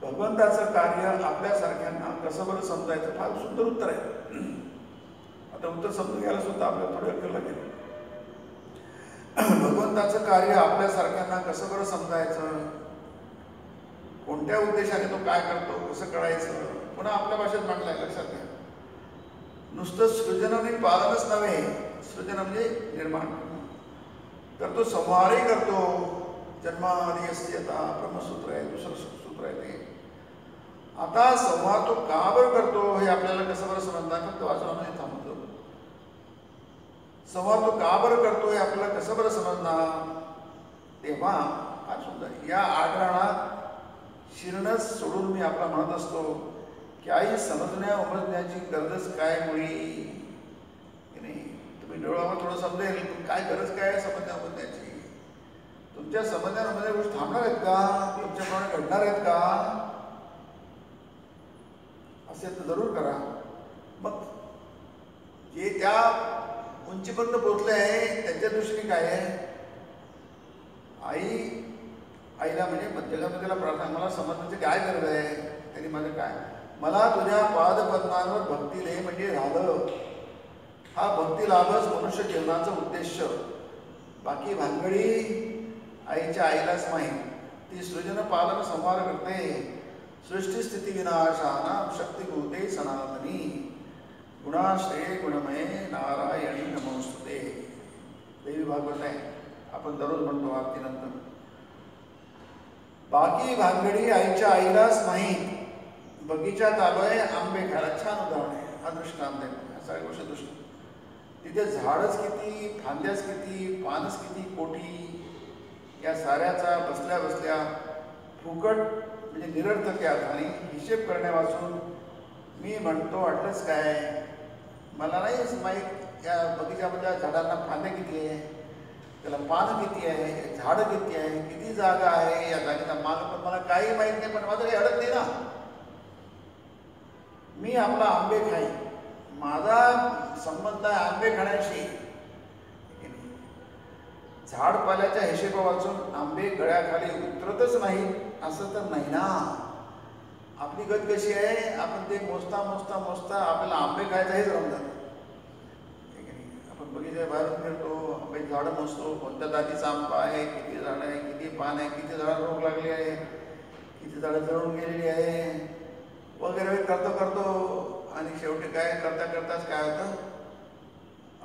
भगवंताचं कार्य आपल्यासारख्यांना कसं बरं समजायचं? फार सुंदर उत्तर आहे. आता उत्तर समजून घ्यायला सुद्धा आपल्याला थोडं अक्कल लागेल. भगवंताचं कार्य आपल्यासारख्यांना कसं बरं समजायचं? कोणत्या उद्देशाने तो काय करतो, कसं कळायचं? पुन्हा आपल्या भाषेत म्हटलंय, लक्षात घ्या. नुसतं सृजन आणि पालनच नव्हे. सृजन म्हणजे निर्माण, तर तो संहारही करतो. जन्मादी अस्यता ब्रह्मसूत्र आहे, दुसरं सूत्र आहे ते. आता संहार तो का बरं करतो हे आपल्याला कसं बरं समजणार? फक्त वाचून नाही थांबतो. संहार तो का बरं करतो हे आपल्याला कसं बरं समजणार? तेव्हा काय सुंदर या आढळणात शिरणच सोडून मी आपला म्हणत असतो की आई समजण्या उमजण्याची गरजच काय मुळी? नाही तुम्ही डोळ्यावर थोडं समजेल, पण काय गरज काय आहे समजण्या उमजण्याची? तुमच्या समजण्या उमजण्या गोष्टी थांबणार आहेत का? तुमच्याप्रमाणे घडणार आहेत का? असेल तर जरूर करा. मग जे त्या उंचीपर्यंत पोहोचले आहे त्यांच्या दृष्टीने काय आहे? आईला म्हणजे जगामध्येला प्रार्थना, मला समजण्याची काय गरज आहे? तरी माझं काय, मला तुझ्या पादपद्मांवर भक्ती दे म्हणजे झालं. हा भक्ती लाभच मनुष्य जीवनाचा उद्देश. बाकी भानगडी आईच्या आईलाच माहीत. ती सृजन पालन संहार करते. सृष्टी स्थिती विनाशानां शक्तिभूते सनातनी. गुणाश्रये गुणमये नारायणी नमोस्तुते. देवी भागवत आहे, आपण दररोज म्हणतो आरतीनंतर. बाकी भानगडी आईच्या आईलाच माहीत. बगीच्यात आलोय आंबे खायला. छान उदाहरण आहे. हा दृष्टांत आहे. सगळ्या गोष्टी दृष्ट. तिथे झाडच किती, फांद्याच किती, पानच किती कोटी. या साऱ्याचा बसल्या बसल्या फुकट म्हणजे निरर्थक या अर्थाने हिशेब करण्यापासून मी म्हणतो वाटलंच काय, मला नाही माहीत या बगीच्यामधल्या झाडांना फांद्या किती आहे, त्याला पानं किती आहे, झाडं किती आहे, किती जागा आहे, या जागेचा माल पण मला काही माहीत नाही, पण माझं काही अडत नाही ना. मी आपला आंबे खाईन, माझा संबंध आहे आंबे खाण्याशी. झाडपाल्याच्या हिशेबा वाचून आंबे गळ्याखाली उतरतच नाही असं तर नाही ना. आपली गत कशी आहे, आपण ते मोजता मोजता मोजता आपल्याला आंबे खायचं हेच रमतात. आपण बगीच्या बाहेरून फिरतो, आंब्याची झाडं मोजतो, कोणत्या जातीचा आंबा आहे, किती झाडं आहे, किती पान आहे, किती झाडाला रोग लागले आहे, किती झाडं जळून गेलेली आहे वगैरे करतो आणि शेवटी काय करता करताच काय होतं,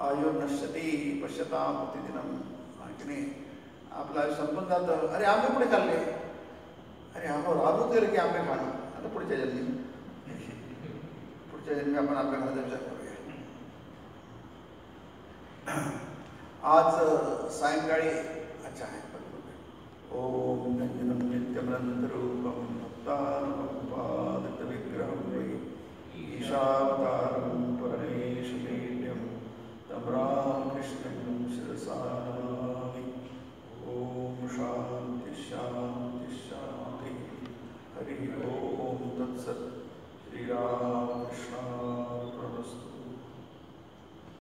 आयु नश्यती पश्यताम प्रतिदिनम. की नाही, आपलं आयुष्य संपून जातं. अरे आंबे पुढे खाल्ले, अरे राबून गेलं की आंबे खाणं. आता पुढच्या जन्मी आपण आंबे खाण्याचा विचार करूया. आज सायंकाळी अच्छा आहे ओम नंजनम नित्यमनंतरूपम भक्तानुकंपादितविग्रहं वै ईशावतारं